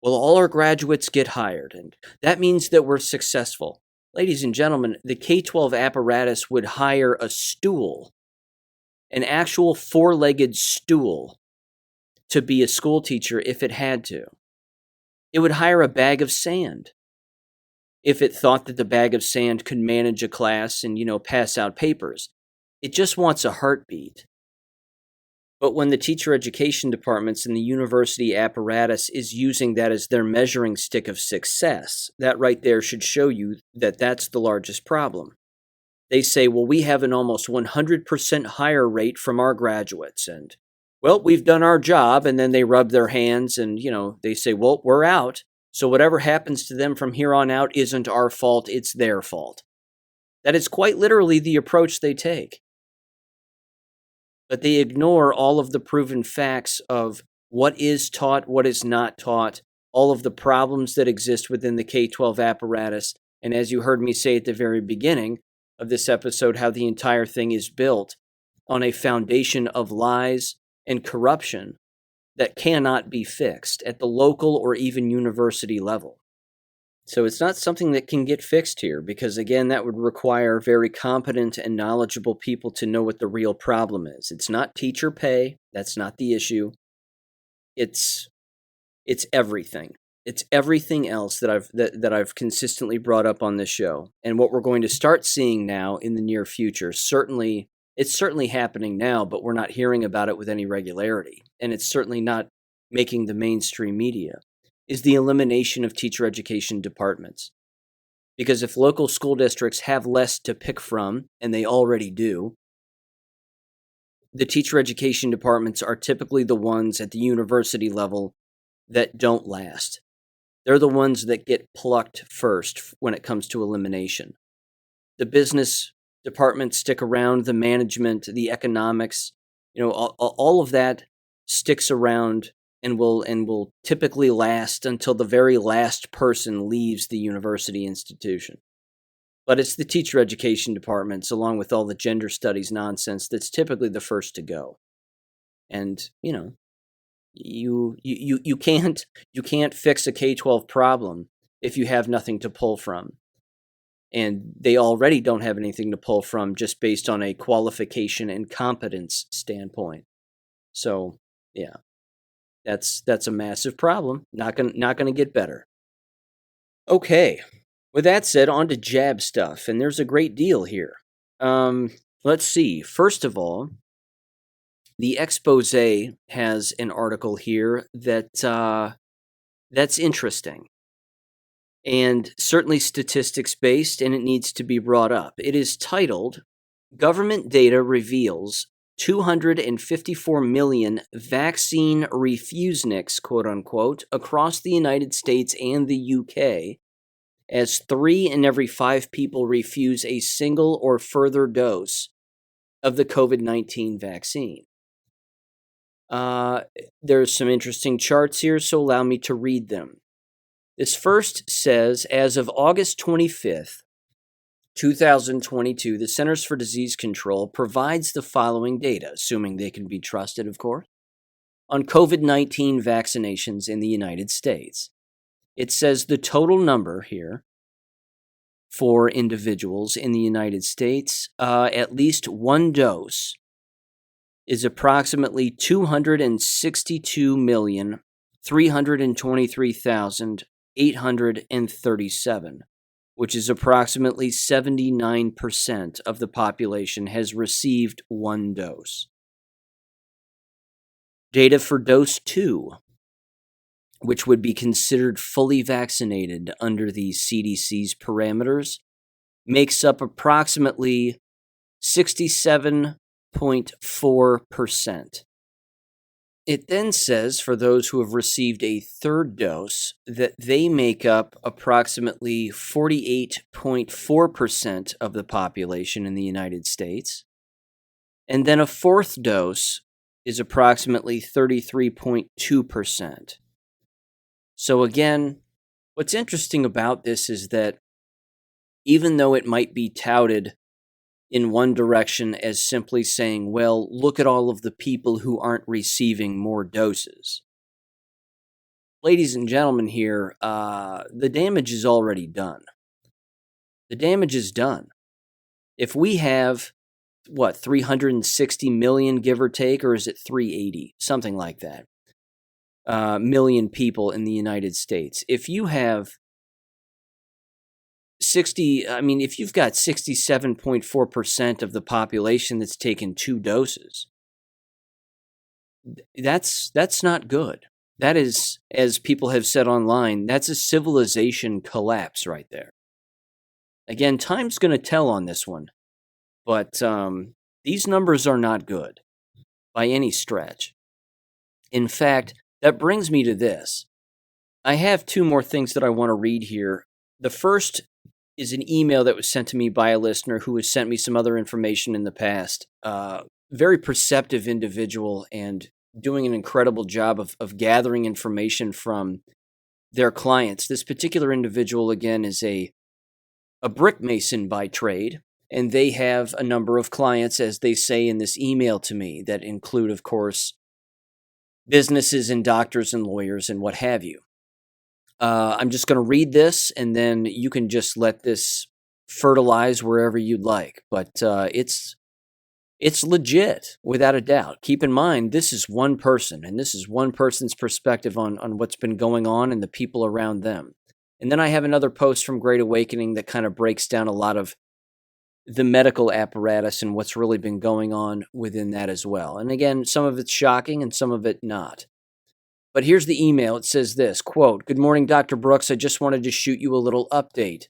Well, all our graduates get hired, and that means that we're successful. Ladies and gentlemen, the K-12 apparatus would hire a stool, an actual four-legged stool, to be a school teacher if it had to. It would hire a bag of sand if it thought that the bag of sand could manage a class and, pass out papers. It just wants a heartbeat. But when the teacher education departments and the university apparatus is using that as their measuring stick of success, that right there should show you that that's the largest problem. They say, well, we have an almost 100% higher rate from our graduates, and, well, we've done our job, and then they rub their hands and, they say, well, we're out, so whatever happens to them from here on out isn't our fault, it's their fault. That is quite literally the approach they take. But they ignore all of the proven facts of what is taught, what is not taught, all of the problems that exist within the K-12 apparatus, and as you heard me say at the very beginning of this episode, how the entire thing is built on a foundation of lies and corruption that cannot be fixed at the local or even university level. So it's not something that can get fixed here because, again, that would require very competent and knowledgeable people to know what the real problem is. It's not teacher pay. That's not the issue. It's everything. It's everything else that I've consistently brought up on this show. And what we're going to start seeing now in the near future, it's certainly happening now, but we're not hearing about it with any regularity. And it's certainly not making the mainstream media, is the elimination of teacher education departments. Because if local school districts have less to pick from, and they already do, the teacher education departments are typically the ones at the university level that don't last. They're the ones that get plucked first when it comes to elimination. The business departments stick around, the management, the economics, all of that sticks around and will typically last until the very last person leaves the university institution. But it's the teacher education departments, along with all the gender studies nonsense, that's typically the first to go. And, you can't fix a K-12 problem if you have nothing to pull from. And they already don't have anything to pull from just based on a qualification and competence standpoint. So, yeah. That's a massive problem. Not gonna get better. Okay. With that said, on to jab stuff, and there's a great deal here. Let's see. First of all, the expose has an article here that's interesting, and certainly statistics based, and it needs to be brought up. It is titled, "Government Data Reveals 254 million vaccine refuseniks, quote unquote, across the United States and the UK, as 3 in every 5 people refuse a single or further dose of the COVID-19 vaccine." There's some interesting charts here, so allow me to read them. This first says, as of August 25th, 2022, the Centers for Disease Control provides the following data, assuming they can be trusted, of course, on COVID-19 vaccinations in the United States. It says the total number here for individuals in the United States, at least one dose is approximately 262,323,837, which is approximately 79% of the population has received one dose. Data for dose 2, which would be considered fully vaccinated under the CDC's parameters, makes up approximately 67.4%. It then says for those who have received a third dose that they make up approximately 48.4% of the population in the United States. And then a fourth dose is approximately 33.2%. So again, what's interesting about this is that even though it might be touted in one direction as simply saying, well, look at all of the people who aren't receiving more doses. Ladies and gentlemen here, the damage is already done. The damage is done. If we have, 360 million, give or take, or is it 380? Something like that. Million people in the United States. If you have if you've got 67.4% of the population that's taken 2 doses, that's not good. That is, as people have said online, that's a civilization collapse right there. Again, time's going to tell on this one, but these numbers are not good by any stretch. In fact, that brings me to this. I have 2 more things that I want to read here. The first is an email that was sent to me by a listener who has sent me some other information in the past. Very perceptive individual and doing an incredible job of gathering information from their clients. This particular individual, again, is a brick mason by trade, and they have a number of clients, as they say in this email to me, that include, of course, businesses and doctors and lawyers and what have you. I'm just going to read this, and then you can just let this fertilize wherever you'd like. But it's legit, without a doubt. Keep in mind, this is one person, and this is one person's perspective on what's been going on and the people around them. And then I have another post from Great Awakening that kind of breaks down a lot of the medical apparatus and what's really been going on within that as well. And again, some of it's shocking and some of it not. But here's the email. It says this, quote, "Good morning, Dr. Brooks. I just wanted to shoot you a little update. It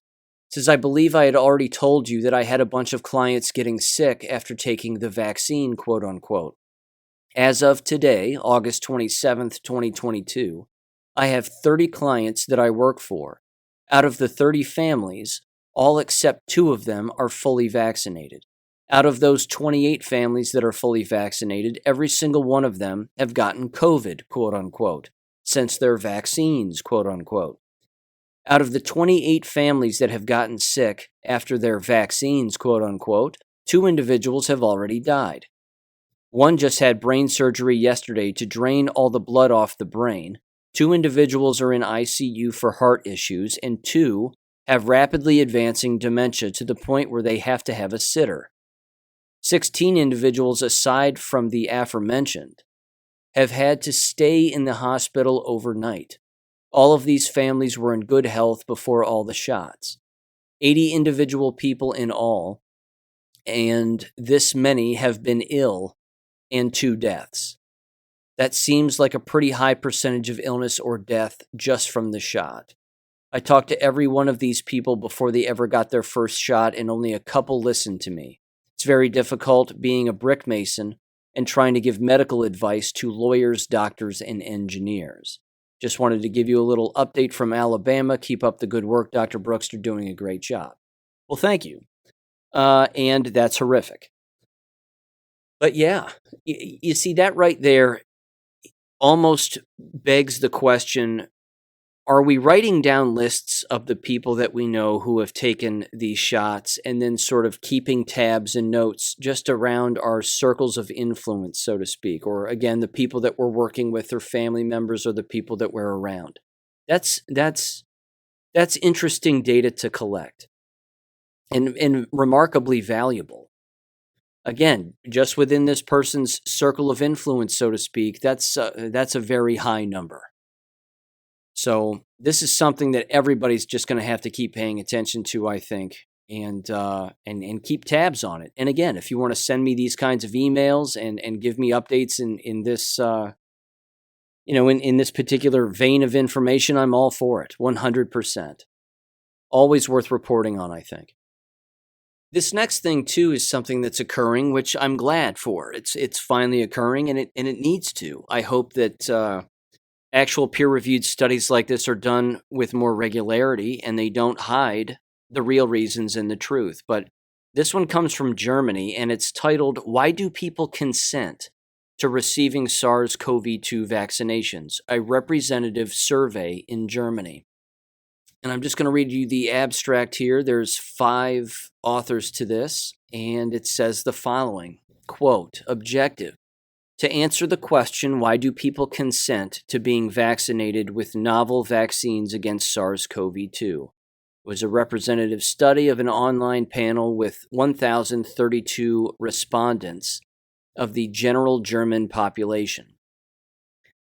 says, I believe I had already told you that I had a bunch of clients getting sick after taking the vaccine, quote unquote. As of today, August 27th, 2022, I have 30 clients that I work for. Out of the 30 families, all except 2 of them are fully vaccinated. Out of those 28 families that are fully vaccinated, every single one of them have gotten COVID, quote unquote, since their vaccines, quote unquote. Out of the 28 families that have gotten sick after their vaccines, quote unquote, 2 individuals have already died. One just had brain surgery yesterday to drain all the blood off the brain. 2 individuals are in ICU for heart issues, and 2 have rapidly advancing dementia to the point where they have to have a sitter. 16 individuals, aside from the aforementioned, have had to stay in the hospital overnight. All of these families were in good health before all the shots. 80 individual people in all, and this many have been ill, and 2 deaths. That seems like a pretty high percentage of illness or death just from the shot. I talked to every one of these people before they ever got their first shot, and only a couple listened to me. It's very difficult being a brick mason and trying to give medical advice to lawyers, doctors, and engineers. Just wanted to give you a little update from Alabama. Keep up the good work, Dr. Brooks. You're doing a great job. Well, thank you. And that's horrific. But yeah, you see that right there almost begs the question, are we writing down lists of the people that we know who have taken these shots and then sort of keeping tabs and notes just around our circles of influence, so to speak, or again, the people that we're working with or family members or the people that we're around? That's interesting data to collect. and remarkably valuable. Again, just within this person's circle of influence, so to speak, that's a very high number. So this is something that everybody's just going to have to keep paying attention to, I think, and keep tabs on it. And again, if you want to send me these kinds of emails and give me updates in this in this particular vein of information, I'm all for it, 100%. Always worth reporting on, I think. This next thing too is something that's occurring, which I'm glad for. It's finally occurring, and it needs to. I hope that actual peer-reviewed studies like this are done with more regularity, and they don't hide the real reasons and the truth. But this one comes from Germany, and it's titled, "Why Do People Consent to Receiving SARS-CoV-2 Vaccinations? A Representative Survey in Germany." And I'm just going to read you the abstract here. There's 5 authors to this, and it says the following, quote, "Objective. To answer the question, why do people consent to being vaccinated with novel vaccines against SARS-CoV-2? It was a representative study of an online panel with 1,032 respondents of the general German population.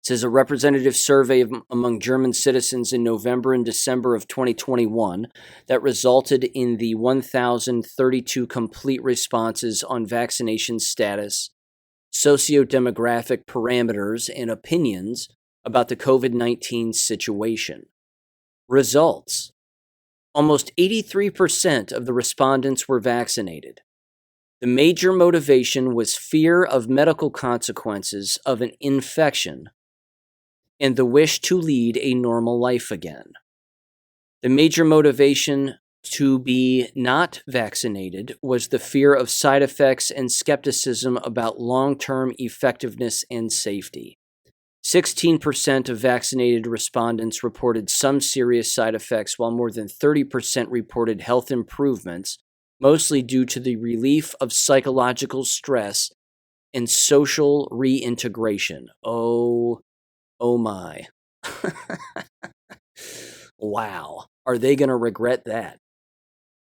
It says a representative survey among German citizens in November and December of 2021 that resulted in the 1,032 complete responses on vaccination status, socio-demographic parameters, and opinions about the COVID-19 situation. Results. Almost 83% of the respondents were vaccinated. The major motivation was fear of medical consequences of an infection and the wish to lead a normal life again. The major motivation to be not vaccinated was the fear of side effects and skepticism about long-term effectiveness and safety. 16% of vaccinated respondents reported some serious side effects, while more than 30% reported health improvements, mostly due to the relief of psychological stress and social reintegration. Oh my. Wow. Are they going to regret that?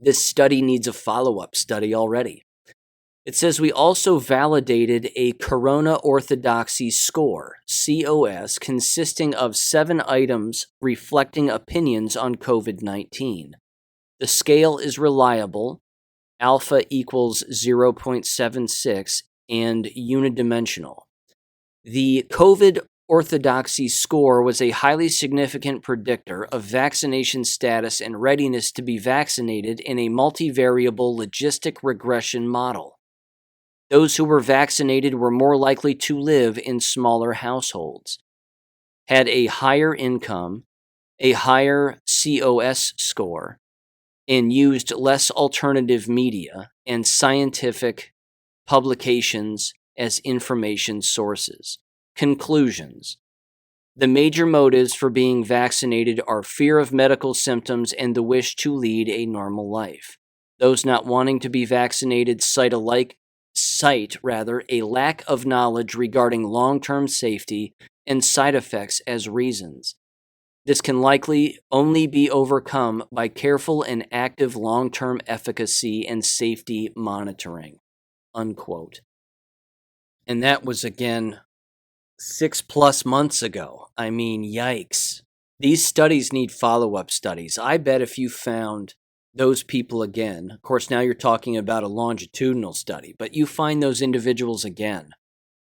This study needs a follow-up study already. It says we also validated a Corona Orthodoxy score, COS, consisting of 7 items reflecting opinions on COVID-19. The scale is reliable, alpha equals 0.76, and unidimensional. The COVID Orthodoxy score was a highly significant predictor of vaccination status and readiness to be vaccinated in a multivariable logistic regression model. Those who were vaccinated were more likely to live in smaller households, had a higher income, a higher COS score, and used less alternative media and scientific publications as information sources. Conclusions. The major motives for being vaccinated are fear of medical symptoms and the wish to lead a normal life. Those not wanting to be vaccinated cite a lack of knowledge regarding long-term safety and side effects as reasons. This can likely only be overcome by careful and active long-term efficacy and safety monitoring." Unquote. And that was, again, 6+ months ago. I mean, yikes. These studies need follow-up studies. I bet if you found those people again, of course, now you're talking about a longitudinal study, but you find those individuals again,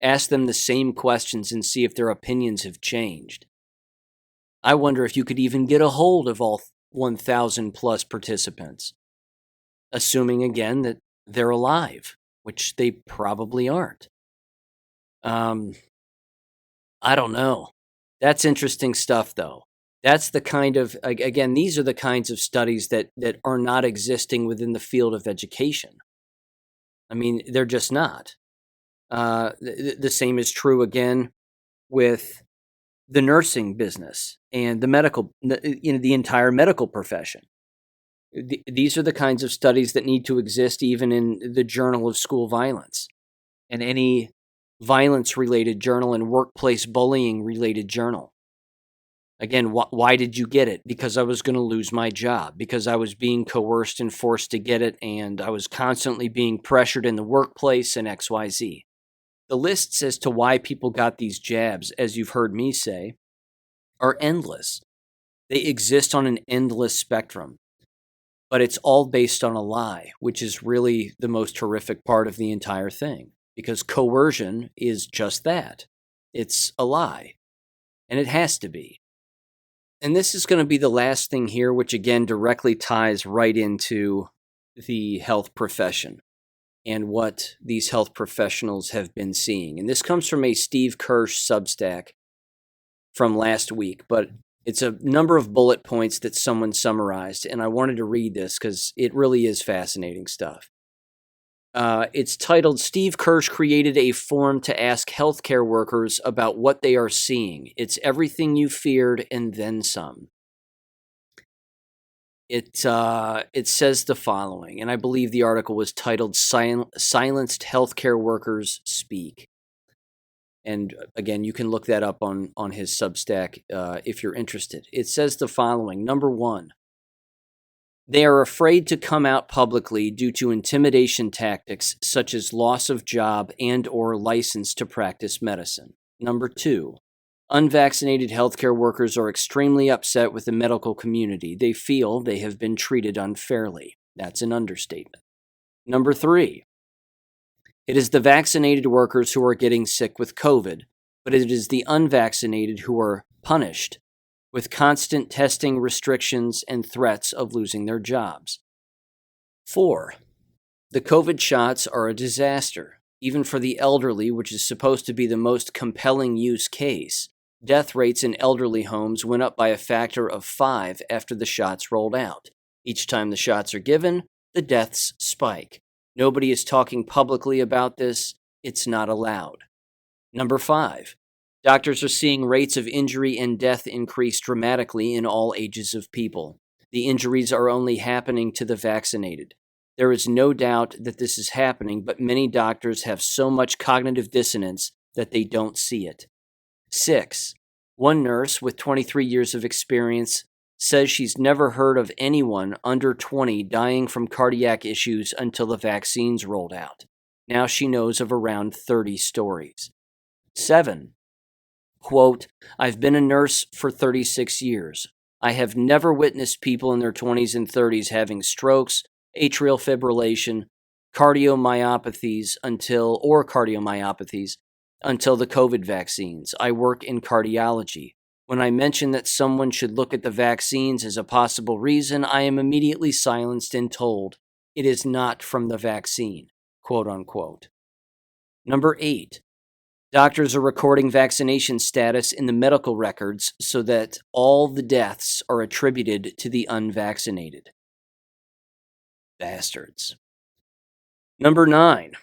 ask them the same questions and see if their opinions have changed. I wonder if you could even get a hold of all 1,000 plus participants, assuming again that they're alive, which they probably aren't. I don't know. That's interesting stuff, though. That's the kind of, again, these are the kinds of studies that are not existing within the field of education. I mean, they're just not. The same is true, again, with the nursing business and the medical, the entire medical profession. These are the kinds of studies that need to exist even in the Journal of School Violence and any violence-related journal and workplace bullying-related journal. Again, why did you get it? Because I was going to lose my job, because I was being coerced and forced to get it, and I was constantly being pressured in the workplace and XYZ. The lists as to why people got these jabs, as you've heard me say, are endless. They exist on an endless spectrum, but it's all based on a lie, which is really the most horrific part of the entire thing, because coercion is just that. It's a lie, and it has to be. And this is going to be the last thing here, which again directly ties right into the health profession and what these health professionals have been seeing. And this comes from a Steve Kirsch Substack from last week, but it's a number of bullet points that someone summarized, and I wanted to read this because it really is fascinating stuff. It's titled, Steve Kirsch created a forum to ask healthcare workers about what they are seeing. It's everything you feared and then some. It says the following, and I believe the article was titled Silenced Healthcare Workers Speak. And again, you can look that up on his Substack if you're interested. It says the following. Number 1, they are afraid to come out publicly due to intimidation tactics such as loss of job and or license to practice medicine. Number 2, unvaccinated healthcare workers are extremely upset with the medical community. They feel they have been treated unfairly. That's an understatement. Number 3, it is the vaccinated workers who are getting sick with COVID, but it is the unvaccinated who are punished with constant testing restrictions and threats of losing their jobs. 4, the COVID shots are a disaster. Even for the elderly, which is supposed to be the most compelling use case, death rates in elderly homes went up by a factor of 5 after the shots rolled out. Each time the shots are given, the deaths spike. Nobody is talking publicly about this. It's not allowed. Number 5, doctors are seeing rates of injury and death increase dramatically in all ages of people. The injuries are only happening to the vaccinated. There is no doubt that this is happening, but many doctors have so much cognitive dissonance that they don't see it. 6, one nurse with 23 years of experience says she's never heard of anyone under 20 dying from cardiac issues until the vaccines rolled out. Now she knows of around 30 stories. 7, quote, I've been a nurse for 36 years. I have never witnessed people in their 20s and 30s having strokes, atrial fibrillation, cardiomyopathies until the COVID vaccines. I work in cardiology. When I mention that someone should look at the vaccines as a possible reason, I am immediately silenced and told it is not from the vaccine, quote unquote. Number 8, doctors are recording vaccination status in the medical records so that all the deaths are attributed to the unvaccinated. Bastards. Number 9,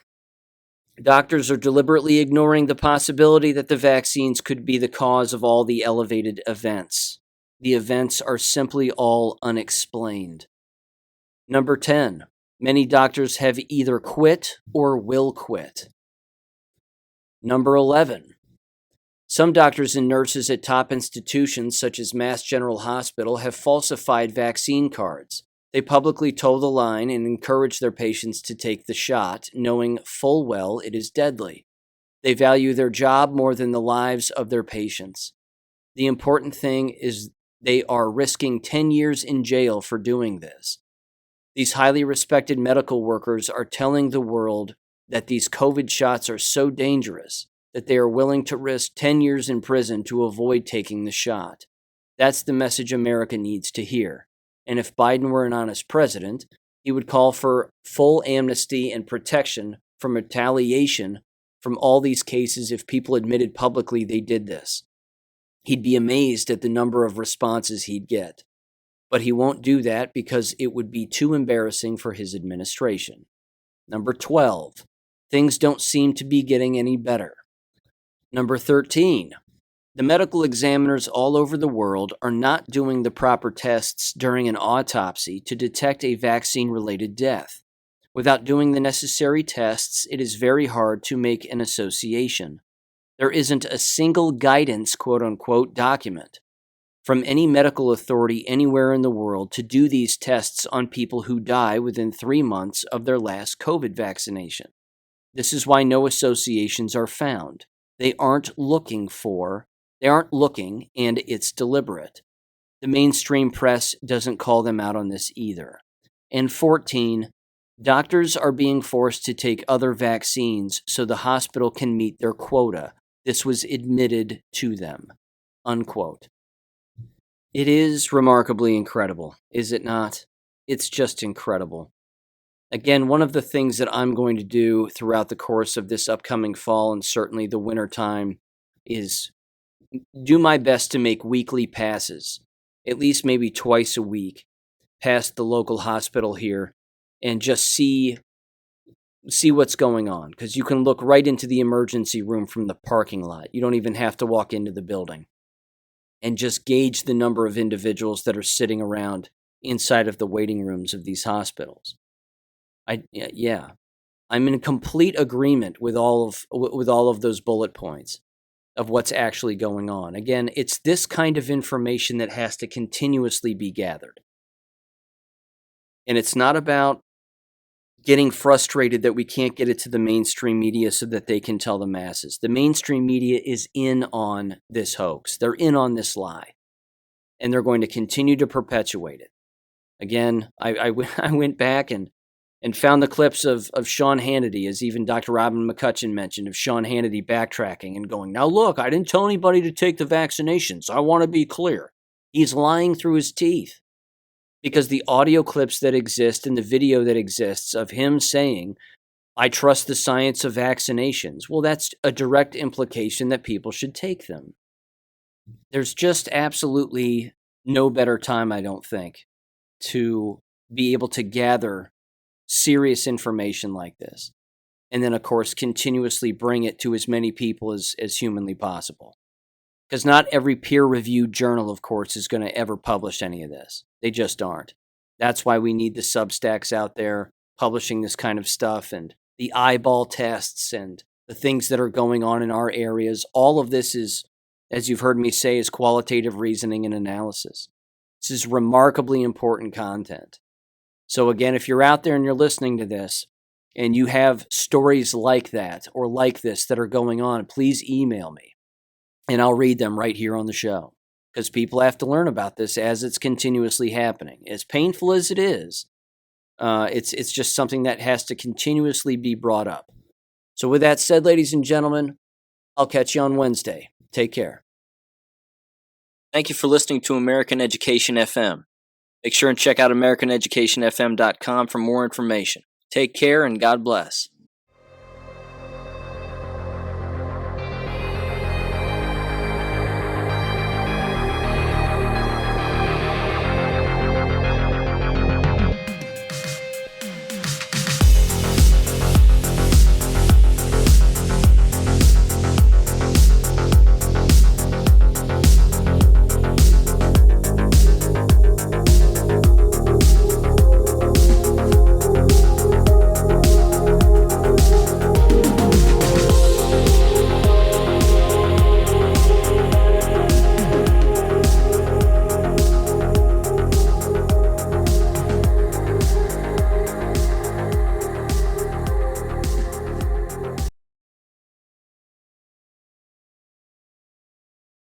doctors are deliberately ignoring the possibility that the vaccines could be the cause of all the elevated events. The events are simply all unexplained. Number 10, many doctors have either quit or will quit. Number 11, some doctors and nurses at top institutions such as Mass General Hospital have falsified vaccine cards. They publicly toe the line and encourage their patients to take the shot, knowing full well it is deadly. They value their job more than the lives of their patients. The important thing is they are risking 10 years in jail for doing this. These highly respected medical workers are telling the world that these COVID shots are so dangerous that they are willing to risk 10 years in prison to avoid taking the shot. That's the message America needs to hear. And if Biden were an honest president, he would call for full amnesty and protection from retaliation from all these cases if people admitted publicly they did this. He'd be amazed at the number of responses he'd get. But he won't do that because it would be too embarrassing for his administration. Number 12, things don't seem to be getting any better. Number 13, the medical examiners all over the world are not doing the proper tests during an autopsy to detect a vaccine-related death. Without doing the necessary tests, it is very hard to make an association. There isn't a single guidance, quote-unquote, document. from any medical authority anywhere in the world to do these tests on people who die within 3 months of their last COVID vaccination. This is why no associations are found. They aren't looking, and it's deliberate. The mainstream press doesn't call them out on this either. And 14, doctors are being forced to take other vaccines so the hospital can meet their quota. This was admitted to them. Unquote. It is remarkably incredible, is it not? It's just incredible. Again, one of the things that I'm going to do throughout the course of this upcoming fall and certainly the winter time is do my best to make weekly passes, at least maybe twice a week, past the local hospital here and just see what's going on, because you can look right into the emergency room from the parking lot. You don't even have to walk into the building, and just gauge the number of individuals that are sitting around inside of the waiting rooms of these hospitals. I'm in complete agreement with all of those bullet points of what's actually going on. Again, it's this kind of information that has to continuously be gathered. And it's not about getting frustrated that we can't get it to the mainstream media so that they can tell the masses. The mainstream media is in on this hoax. They're in on this lie. And they're going to continue to perpetuate it. Again, I went back and found the clips of Sean Hannity, as even Dr. Robin McCutcheon mentioned, of Sean Hannity backtracking and going, now look, I didn't tell anybody to take the vaccinations. I want to be clear. He's lying through his teeth. Because the audio clips that exist and the video that exists of him saying, I trust the science of vaccinations, well, that's a direct implication that people should take them. There's just absolutely no better time, I don't think, to be able to gather serious information like this. And then, of course, continuously bring it to as many people as humanly possible. Because not every peer-reviewed journal, of course, is going to ever publish any of this. They just aren't. That's why we need the Substacks out there publishing this kind of stuff, and the eyeball tests and the things that are going on in our areas. All of this is, as you've heard me say, is qualitative reasoning and analysis. This is remarkably important content. So again, if you're out there and you're listening to this, and you have stories like that or like this that are going on, please email me. And I'll read them right here on the show, because people have to learn about this as it's continuously happening. As painful as it is, it's just something that has to continuously be brought up. So with that said, ladies and gentlemen, I'll catch you on Wednesday. Take care. Thank you for listening to American Education FM. Make sure and check out AmericanEducationFM.com for more information. Take care and God bless.